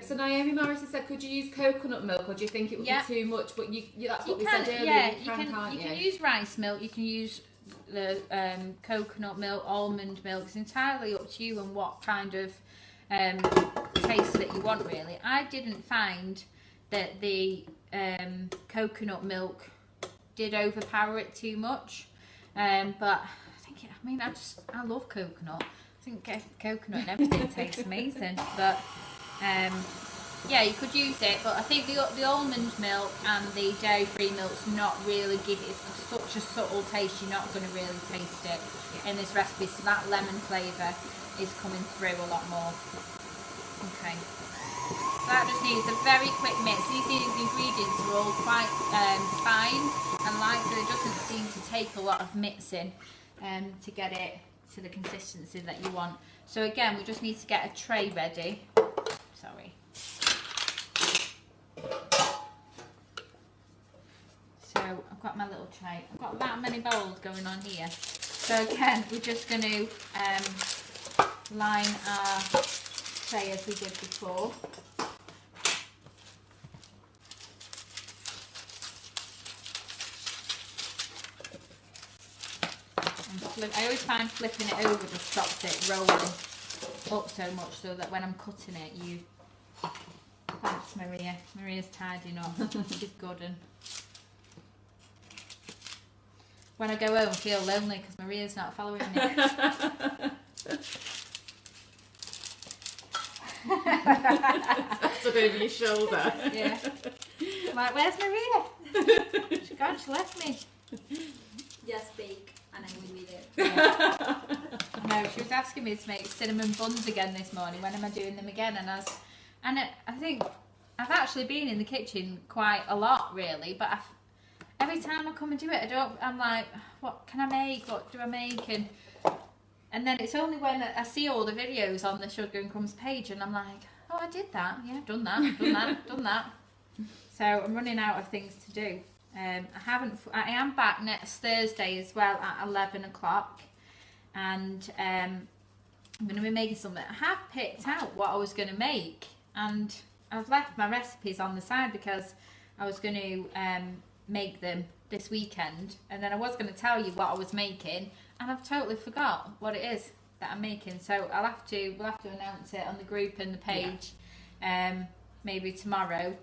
So Naomi Morris has said, could you use coconut milk, or do you think it would be too much? But that's what we said earlier. Yeah, you can use rice milk. You can use the coconut milk, almond milk. It's entirely up to you and what kind of taste that you want, really. I didn't find that the coconut milk did overpower it too much, but I think I love coconut. I think coconut and everything tastes amazing, but yeah, you could use it, but I think the almond milk and the dairy-free milk's not really give it such a subtle taste. You're not going to really taste it in this recipe, so that lemon flavour is coming through a lot more. Okay, so that just needs a very quick mix. These ingredients are all quite fine and light, so it doesn't seem to take a lot of mixing to get it to the consistency that you want. So again, we just need to get a tray ready. Sorry. So I've got my little tray. I've got that many bowls going on here. So again, we're just going to line our tray as we did before. I always find flipping it over just stops it rolling up so much, so that when I'm cutting it, thanks Maria. Maria's tidying up. She's good. And when I go home, I feel lonely because Maria's not following me. Stood over your shoulder. Yeah. I'm like, where's Maria? She left me. Yes, bake. And I'm with it. Yeah. No, she was asking me to make cinnamon buns again this morning. When am I doing them again? And I I've actually been in the kitchen quite a lot, really, but every time I come and do it, I'm like, what can I make? What do I make? And then it's only when I see all the videos on the Sugar and Crumbs page and I'm like, oh, I did that. Yeah, done that, done that. So I'm running out of things to do. I am back next Thursday as well at 11 o'clock. And I'm going to be making something. I have picked out what I was going to make. And I've left my recipes on the side because I was going to make them this weekend. And then I was going to tell you what I was making. And I've totally forgot what it is that I'm making. So we'll have to announce it on the group and the page, maybe tomorrow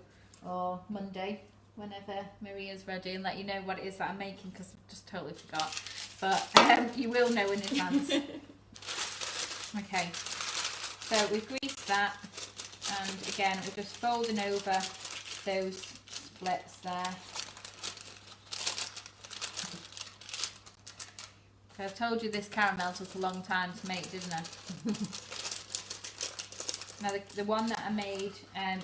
or Monday, whenever Maria's ready, and let you know what it is that I'm making because I've just totally forgot. But you will know in advance. Okay, so we've greased that, and again we're just folding over those splits there. So I've told you this caramel took a long time to make, didn't I? Now the one that I made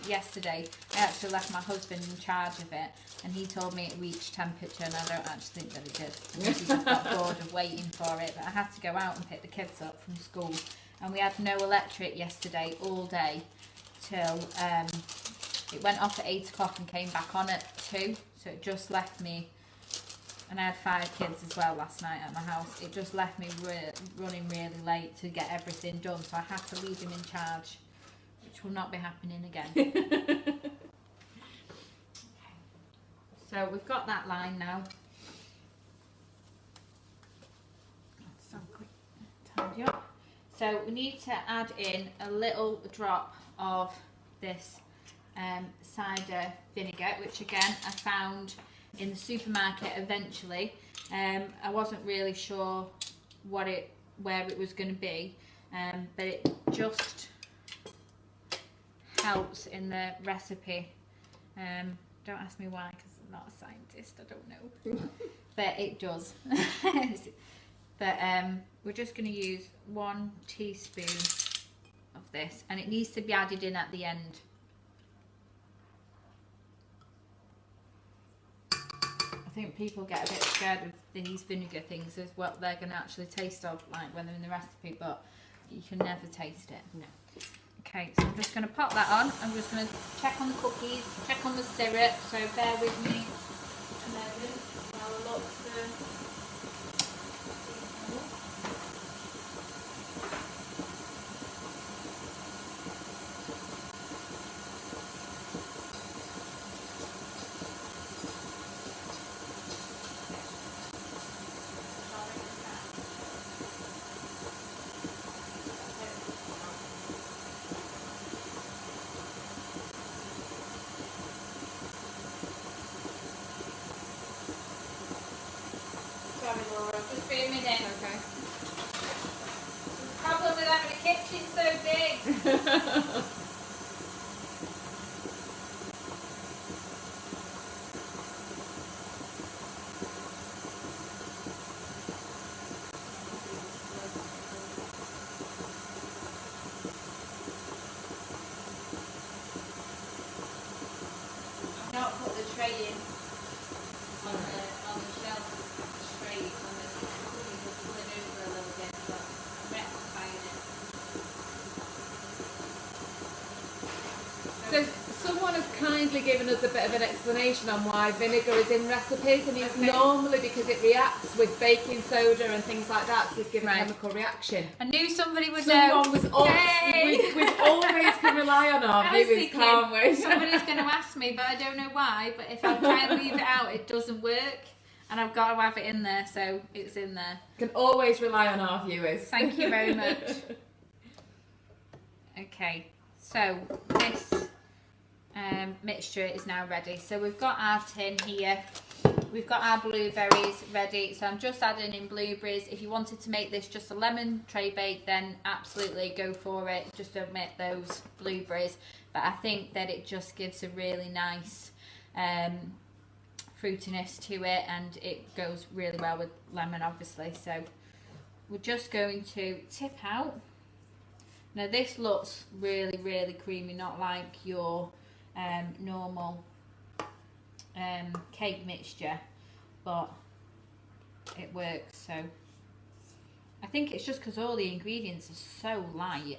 yesterday, I actually left my husband in charge of it, and he told me it reached temperature, and I don't actually think that it did. I think he just got bored of waiting for it, but I had to go out and pick the kids up from school, and we had no electric yesterday all day till it went off at 8 o'clock and came back on at 2, so it just left me. And I had 5 kids as well last night at my house. It just left me running really late to get everything done. So I had to leave him in charge, which will not be happening again. So we've got that line now. So quick, tidy up. So we need to add in a little drop of this cider vinegar, which again I found in the supermarket eventually. I wasn't really sure where it was going to be, but it just helps in the recipe. Don't ask me why, because I'm not a scientist, I don't know. But it does. But we're just going to use 1 teaspoon of this, and it needs to be added in at the end. I think people get a bit scared of these vinegar things as what they're going to actually taste of, like when they're in the recipe, but you can never taste it. No. Okay, so I'm just going to pop that on. I'm just going to check on the cookies, check on the syrup, so bear with me a moment while I look for... Sorry, Laura, just be a minute. Okay. The problem with having a kitchen so big. I've not put the tray in on the shelf straight on the cookies are split over a little bit, but I'm rectifying it. So someone has kindly given us a bit of an explanation on why vinegar is in recipes, and it's normally because it reacts with baking soda and things like that to give a chemical reaction. I knew somebody would know. Someone was we've always can rely on our viewers, can't we? Somebody's going to ask me, but I don't know why. But if I try and leave it out, it doesn't work. And I've got to have it in there, so it's in there. Can always rely on our viewers. Thank you very much. Okay, so this mixture is now ready. So we've got our tin here. We've got our blueberries ready. So I'm just adding in blueberries. If you wanted to make this just a lemon Traybake, then absolutely go for it. Just omit those blueberries. But I think that it just gives a really nice fruitiness to it, and it goes really well with lemon, obviously. So we're just going to tip out. Now this looks really, really creamy, not like your normal cake mixture, but it works. So I think it's just because all the ingredients are so light.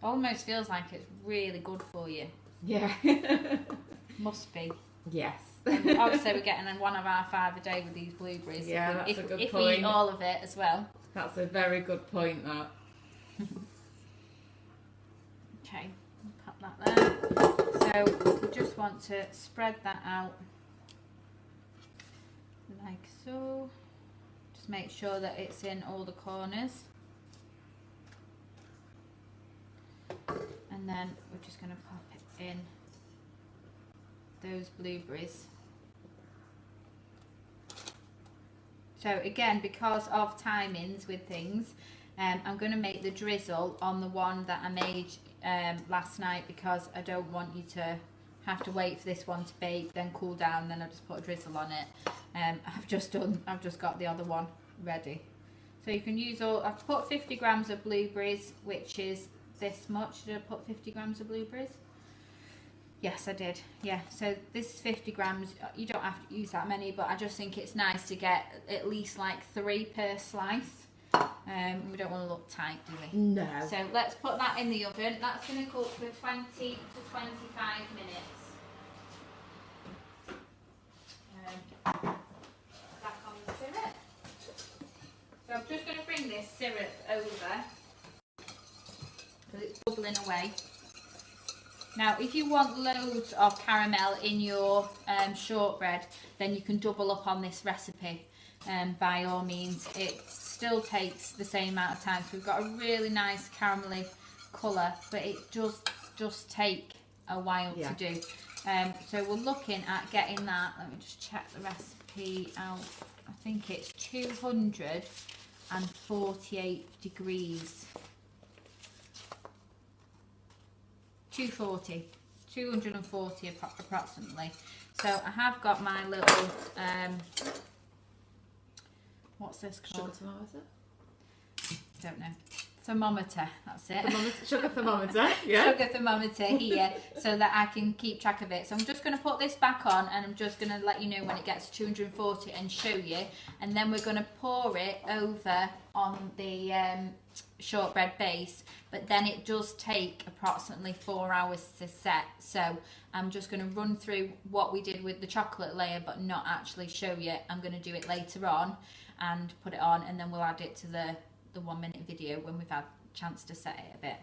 Almost feels like it's really good for you. Yeah. Must be. Yes. And obviously we're getting 1 of our 5 a day with these blueberries. Yeah, that's a good if point. we eat all of it as well. That's a very good point, that. Okay, pop that there. So we just want to spread that out like so. Just make sure that it's in all the corners. And then we're just going to pop it in those blueberries. So again, because of timings with things, I'm going to make the drizzle on the one that I made last night, because I don't want you to have to wait for this one to bake, then cool down, then I'll just put a drizzle on it. I've just got the other one ready. So you can use all, I've put 50 grams of blueberries, which is this much. Did I put 50 grams of blueberries? Yes, I did. Yeah, so this is 50 grams. You don't have to use that many, but I just think it's nice to get at least like 3 per slice. We don't want to look tight, do we? No. So let's put that in the oven. That's going to cook for 20 to 25 minutes. Back on the syrup. So I'm just going to bring this syrup over because it's bubbling away. Now, if you want loads of caramel in your shortbread, then you can double up on this recipe. By all means, it still takes the same amount of time. So we've got a really nice caramelly colour, but it does just take a while to do. So we're looking at getting that. Let me just check the recipe out. I think it's 248 degrees. 240 approximately. So I have got my little what's this called? Sugar thermometer? Don't know. Thermometer, that's it. Sugar thermometer, yeah. Sugar thermometer here, so that I can keep track of it. So I'm just going to put this back on, and I'm just going to let you know when it gets to 240 and show you. And then we're going to pour it over on the shortbread base, but then it does take approximately 4 hours to set. So I'm just going to run through what we did with the chocolate layer, but not actually show you. I'm going to do it later on and put it on, and then we'll add it to the 1 minute video when we've had a chance to set it a bit.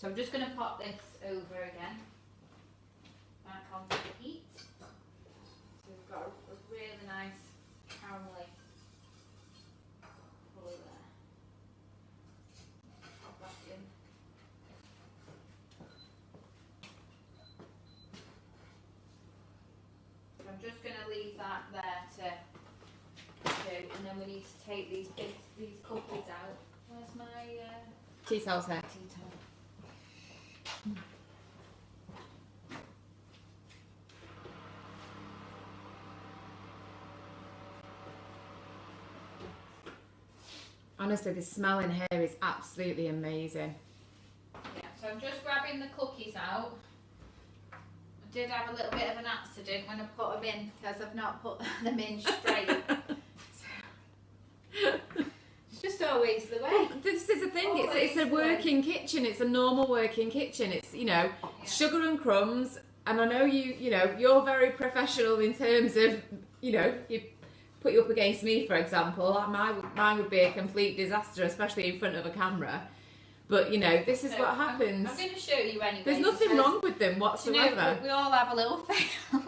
So I'm just going to pop this over again, back onto the heat. So we've got a really nice caramelly colour there. Pop that in. So I'm just going to leave that there to do, and then we need to take these cookies out. Where's my Tea towel's here. tea towel? Honestly, the smell in here is absolutely amazing. Yeah, so I'm just grabbing the cookies out. I did have a little bit of an accident when I put them in, because I've not put them in straight. It's just always the way. This is the thing, it's a working kitchen, it's a normal working kitchen. It's, you know, sugar and crumbs, and I know you're very professional in terms of, you know, you put you up against me, for example. Mine would be a complete disaster, especially in front of a camera. But, you know, this is what happens. I'm going to show you anyway. There's nothing wrong with them whatsoever. You know, we all have a little fail.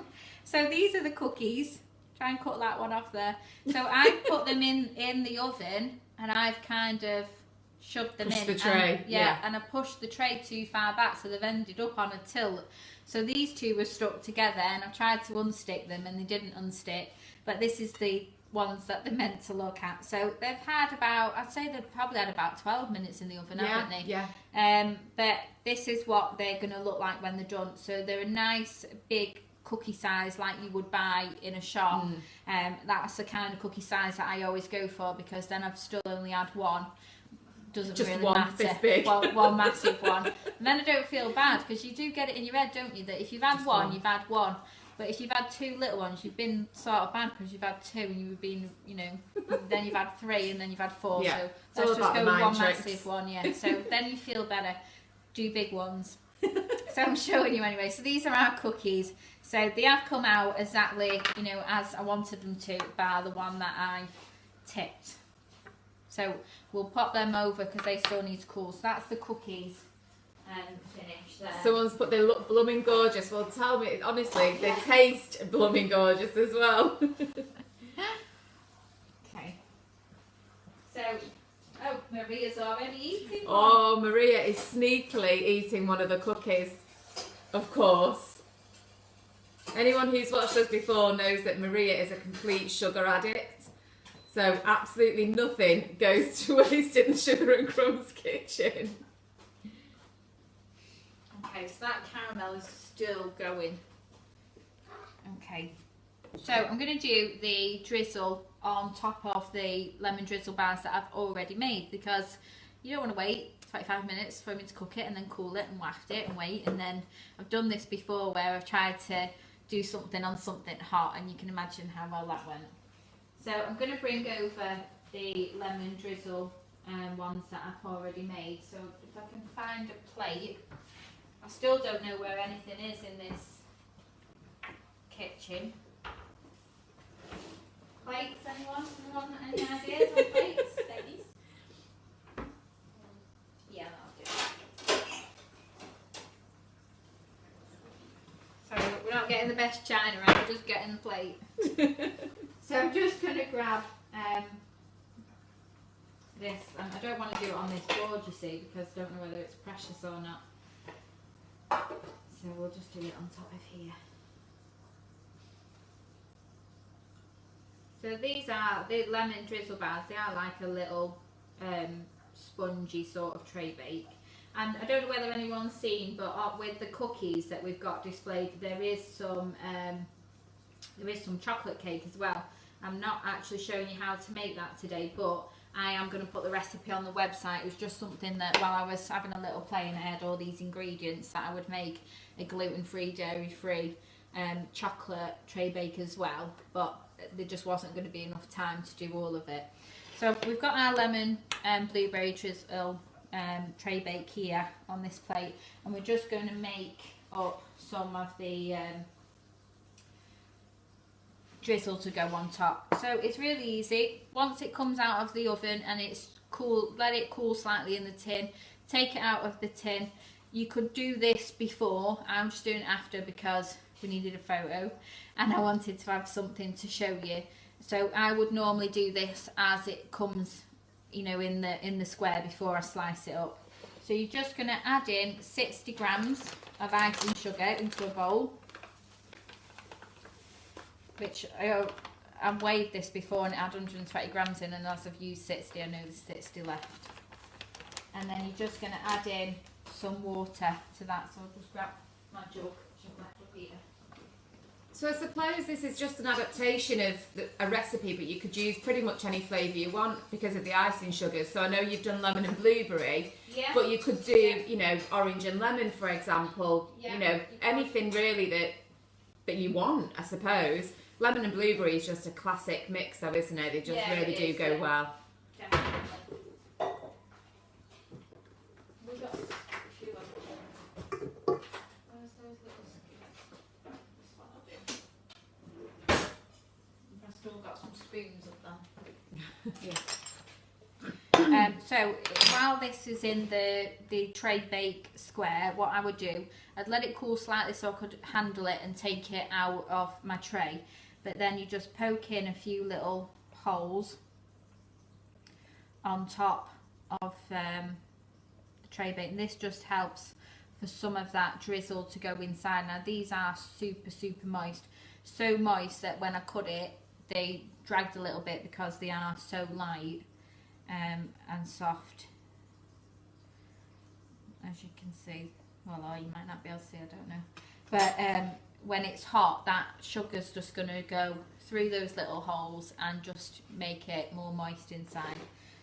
So these are the cookies. Try and cut that one off there. So I've put them in the oven, and I've kind of shoved them in. The tray. And, and I pushed the tray too far back, so they've ended up on a tilt. So these two were stuck together, and I tried to unstick them, and they didn't unstick. But this is the ones that they're meant to look at. So they've had I'd say they've probably had about 12 minutes in the oven, haven't they? Yeah. But this is what they're going to look like when they're done. So they're a nice big cookie size like you would buy in a shop. That's the kind of cookie size that I always go for, because then I've still only had one doesn't Just really one matter. this big. One massive one. And then I don't feel bad because you do get it in your head, don't you? That if you've had one, you've had one. But if you've had two little ones, you've been sort of bad because you've had two and you've been, you know, then you've had three and then you've had four. Yeah. So let's just go with one tricks. massive one, yeah. So then you feel better. Do big ones. So I'm showing you anyway. So these are our cookies. So they have come out exactly, you know, as I wanted them to, bar the one that I tipped. So we'll pop them over because they still need to cool. So that's the cookies finished there. Someone's put they look blooming gorgeous. Well, tell me, honestly, they taste blooming gorgeous as well. Okay. So, oh, Maria's already eating one. Oh, Maria is sneakily eating one of the cookies, of course. Anyone who's watched us before knows that Maria is a complete sugar addict. So absolutely nothing goes to waste in the Sugar and Crumbs kitchen. Okay, so that caramel is still going. Okay, so I'm going to do the drizzle on top of the lemon drizzle bars that I've already made because you don't want to wait 25 minutes for me to cook it and then cool it and waft it and wait. And then I've done this before where I've tried to do something on something hot and you can imagine how well that went. So I'm going to bring over the lemon drizzle ones that I've already made. So if I can find a plate. I still don't know where anything is in this kitchen. Plates, anyone? Anyone? Any ideas on plates? Ladies? Yeah, that'll do. So we're not getting the best china out, we're just getting the plate. So I'm just going to grab this, and I don't want to do it on this board, you see, because I don't know whether it's precious or not. So we'll just do it on top of here. So these are the lemon drizzle bars. They are like a little spongy sort of Traybake. And I don't know whether anyone's seen, but with the cookies that we've got displayed, there is some chocolate cake as well. I'm not actually showing you how to make that today, but I am going to put the recipe on the website. It was just something that while I was having a little play and I had all these ingredients that I would make a gluten-free, dairy-free chocolate Traybake as well, but there just wasn't going to be enough time to do all of it. So we've got our lemon and blueberry drizzle Traybake here on this plate, and we're just going to make up some of the drizzle to go on top. So it's really easy. Once it comes out of the oven and it's cool, let it cool slightly in the tin, take it out of the tin. You could do this before, I'm just doing it after because we needed a photo and I wanted to have something to show you. So I would normally do this as it comes, you know, in the square before I slice it up. So you're just going to add in 60 grams of icing sugar into a bowl, which I've weighed this before and it had 120 grams in, and as I've used 60, I know there's 60 left. And then you're just going to add in some water to that. So I'll just grab my jug, which I've left up here. So I suppose this is just an adaptation of a recipe, but you could use pretty much any flavour you want because of the icing sugars. So I know you've done lemon and blueberry, yeah, but you could do, you know, orange and lemon, for example. Yeah, you know, anything really that you want, I suppose. Lemon and blueberry is just a classic mix, though, isn't it? They just really do go well. Definitely. We've got a few of them. Where's those little skins? This one I'll do. I've still got some spoons of them. Yeah. So while this is in the Traybake square, what I would do, I'd let it cool slightly so I could handle it and take it out of my tray. But then you just poke in a few little holes on top of the Traybake, and this just helps for some of that drizzle to go inside. Now these are super moist, so moist that when I cut it they dragged a little bit because they are so light and soft, as you can see. Well, or you might not be able to see, I don't know, but when it's hot, that sugar's just going to go through those little holes and just make it more moist inside.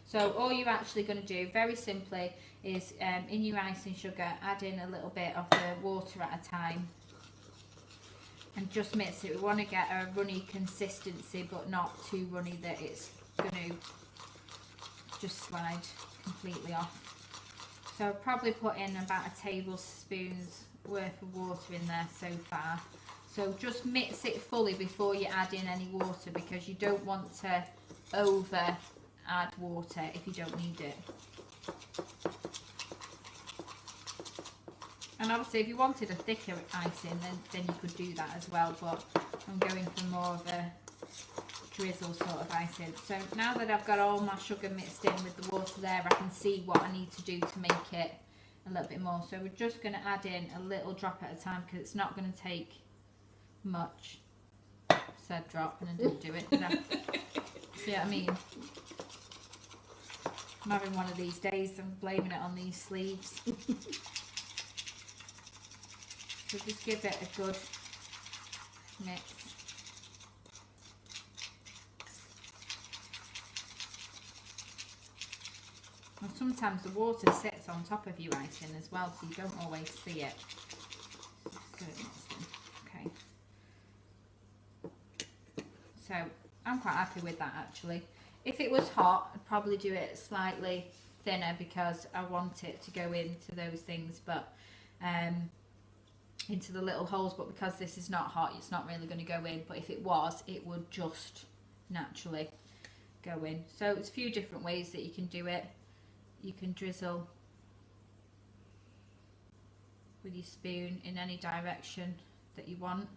So all you're actually going to do, very simply, is in your icing sugar, add in a little bit of the water at a time. And just mix it. We want to get a runny consistency, but not too runny that it's going to just slide completely off. So I've probably put in about a tablespoon's worth of water in there so far. So just mix it fully before you add in any water, because you don't want to over add water if you don't need it. And obviously if you wanted a thicker icing, then you could do that as well, but I'm going for more of a drizzle sort of icing. So now that I've got all my sugar mixed in with the water there, I can see what I need to do to make it a little bit more. So we're just going to add in a little drop at a time, because it's not going to take much. Said drop and I didn't do it, did I? See what I mean? I'm having one of these days, I'm blaming it on these sleeves. So just give it a good mix. And sometimes the water sits on top of your icing as well, so you don't always see it. Okay. So I'm quite happy with that actually. If it was hot, I'd probably do it slightly thinner, because I want it to go into those things, but into the little holes, but because this is not hot, it's not really going to go in, but if it was, it would just naturally go in. So it's a few different ways that you can do it. You can drizzle with your spoon in any direction that you want.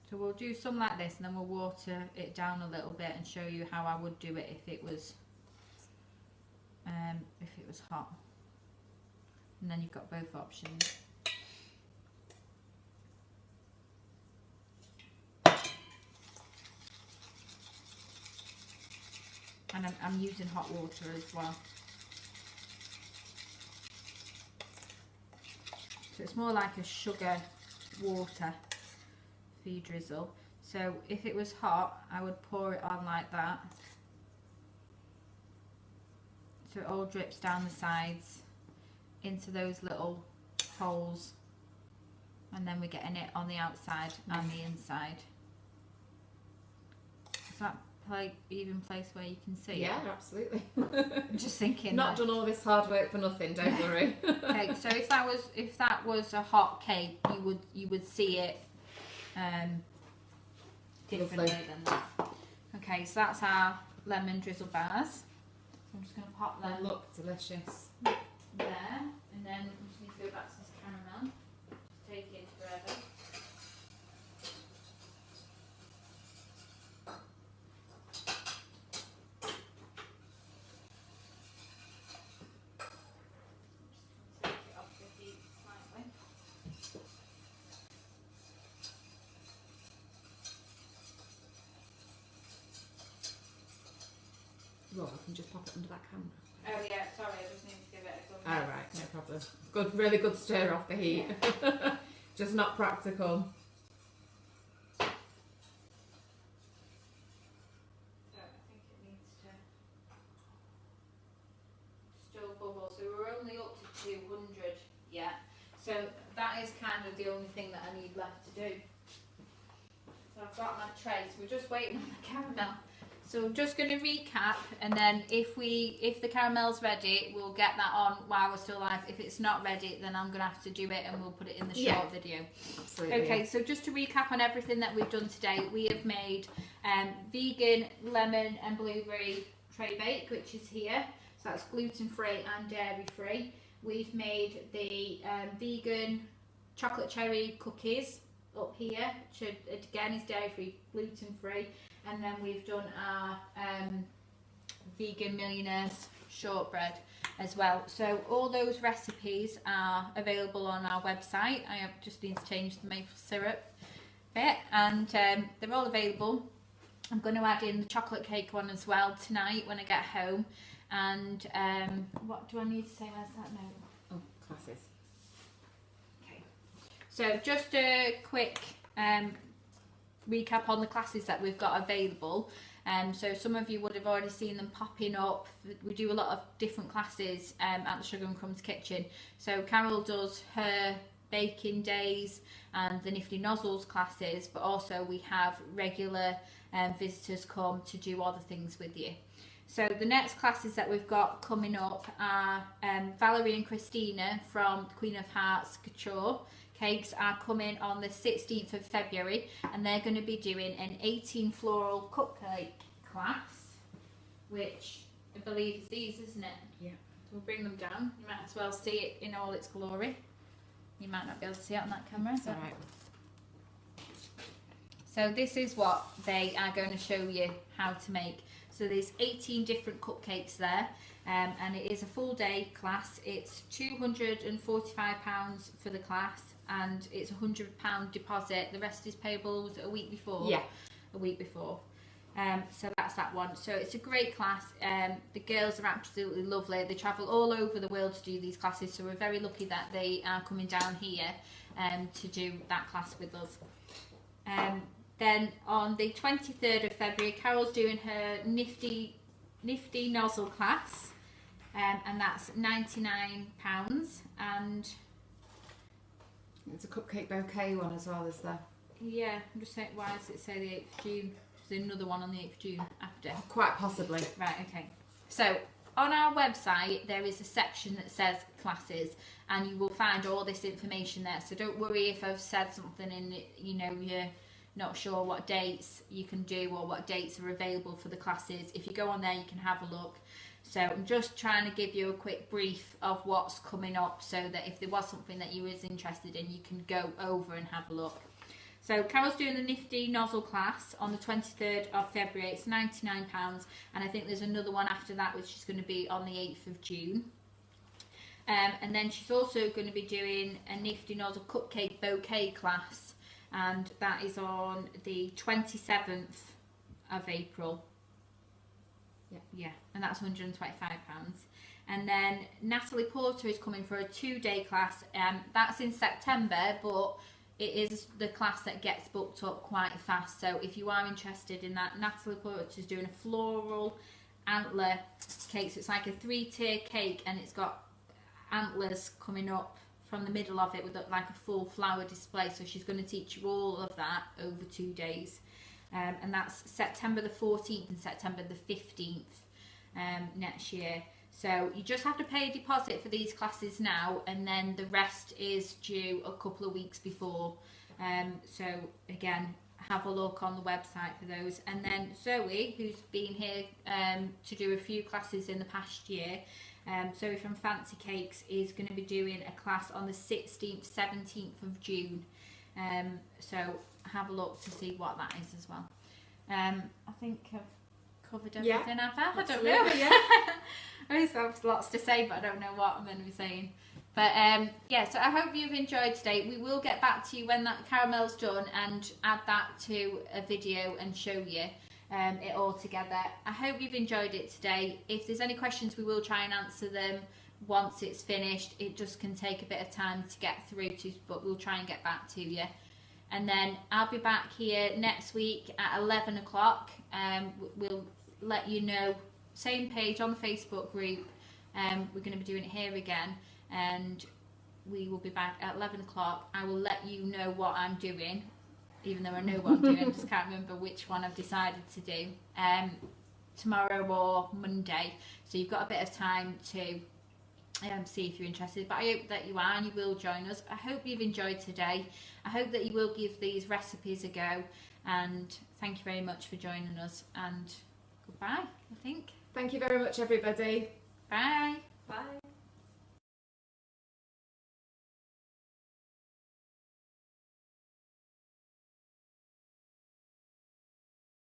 So we'll do some like this, and then we'll water it down a little bit and show you how I would do it if it was hot. And then you've got both options. And I'm using hot water as well. So it's more like a sugar water for your drizzle. So if it was hot, I would pour it on like that. So it all drips down the sides into those little holes, and then we're getting it on the outside and the inside. Is that even place where you can see it? Yeah, absolutely. I'm just thinking. Not done all this hard work for nothing, don't worry. Okay, so if that was a hot cake, you would see it differently than that. Okay, so that's our lemon drizzle bars. I'm just going to pop them. They look delicious. There, and then we just need to go back to this caramel. Just take it forever. Take it off the heat slightly. Well, I can just pop it under that camera. Oh yeah, sorry, I just need to give it a good Oh right, no problem. Good, really good stir off the heat. Yeah. Just not practical. So I think it needs to still bubble. So we're only up to 200 yet. So that is kind of the only thing that I need left to do. So I've got my tray, so we're just waiting on the caramel. So I'm just going to recap, and then if the caramel's ready, we'll get that on while we're still live. If it's not ready, then I'm going to have to do it, and we'll put it in the short video. Absolutely. Okay, so just to recap on everything that we've done today, we have made vegan lemon and blueberry Traybake, which is here. So that's gluten-free and dairy-free. We've made the vegan chocolate cherry cookies up here, which again is dairy-free, gluten-free. And then we've done our vegan Millionaires shortbread as well. So all those recipes are available on our website. I have just need to change the maple syrup bit, and they're all available. I'm going to add in the chocolate cake one as well tonight when I get home. And what do I need to say? Where's that note? Oh, classes. Okay. So just a quick recap on the classes that we've got available. So some of you would have already seen them popping up. We do a lot of different classes at the Sugar and Crumbs kitchen. So Carol does her baking days and the Nifty Nozzles classes, but also we have regular visitors come to do other things with you. So the next classes that we've got coming up are Valerie and Christina from Queen of Hearts Couture Cakes are coming on the 16th of February, and they're going to be doing an 18 floral cupcake class, which I believe is these, isn't it? Yeah. So we'll bring them down. You might as well see it in all its glory. You might not be able to see it on that camera. That's all right. So this is what they are going to show you how to make. So there's 18 different cupcakes there, and it is a full day class. It's £245 for the class, and it's a £100 deposit. The rest is payable, was it a week before? Yeah. A week before. So that's that one. So it's a great class. The girls are absolutely lovely. They travel all over the world to do these classes, so we're very lucky that they are coming down here to do that class with us. Then on the 23rd of February, Carol's doing her nifty nozzle class, and that's £99, and it's a cupcake bouquet one as well, is there? yeah, I'm just saying, why does it say the 8th of June? There's another one on the 8th of June after. Quite possibly. Right, okay. So on our website there is a section that says classes, and you will find all this information there. So don't worry if I've said something and you're not sure what dates you can do or what dates are available for the classes. If you go on there you can have a look. So I'm just trying to give you a quick brief of what's coming up, so that if there was something that you was interested in, you can go over and have a look. So Carol's doing the Nifty Nozzle class on the 23rd of February. It's £99, and I think there's another one after that which is going to be on the 8th of June. And then she's also going to be doing a Nifty Nozzle cupcake bouquet class, and that is on the 27th of April. Yeah, and that's £125. And then Natalie Porter is coming for a 2-day class. That's in September, but it is the class that gets booked up quite fast. So if you are interested in that, Natalie Porter is doing a floral antler cake. So it's like a 3-tier cake, and it's got antlers coming up from the middle of it with like a full flower display. So she's going to teach you all of that over 2 days. And that's September the 14th and September the 15th next year. So you just have to pay a deposit for these classes now, and then the rest is due a couple of weeks before. So again, have a look on the website for those. And then Zoe, who's been here to do a few classes in the past year, Zoe from Fancy Cakes is going to be doing a class on the 16th, 17th of June. So have a look to see what that is as well. I think I've covered everything I've had. I don't know. Yeah. I always have lots to say, but I don't know what I'm going to be saying. But yeah, so I hope you've enjoyed today. We will get back to you when that caramel's done and add that to a video and show you it all together. I hope you've enjoyed it today. If there's any questions, we will try and answer them once it's finished. It just can take a bit of time to get through to, but we'll try and get back to you. And then I'll be back here next week at 11 o'clock. We'll let you know, same page on the Facebook group. We're going to be doing it here again, and we will be back at 11 o'clock. I will let you know what I'm doing, even though I know what I'm doing. I just can't remember which one I've decided to do, tomorrow or Monday. So you've got a bit of time to see if you're interested, but I hope that you are and you will join us. I hope you've enjoyed today. I hope that you will give these recipes a go, and thank you very much for joining us, and goodbye, I think. Thank you very much, everybody. Bye. Bye.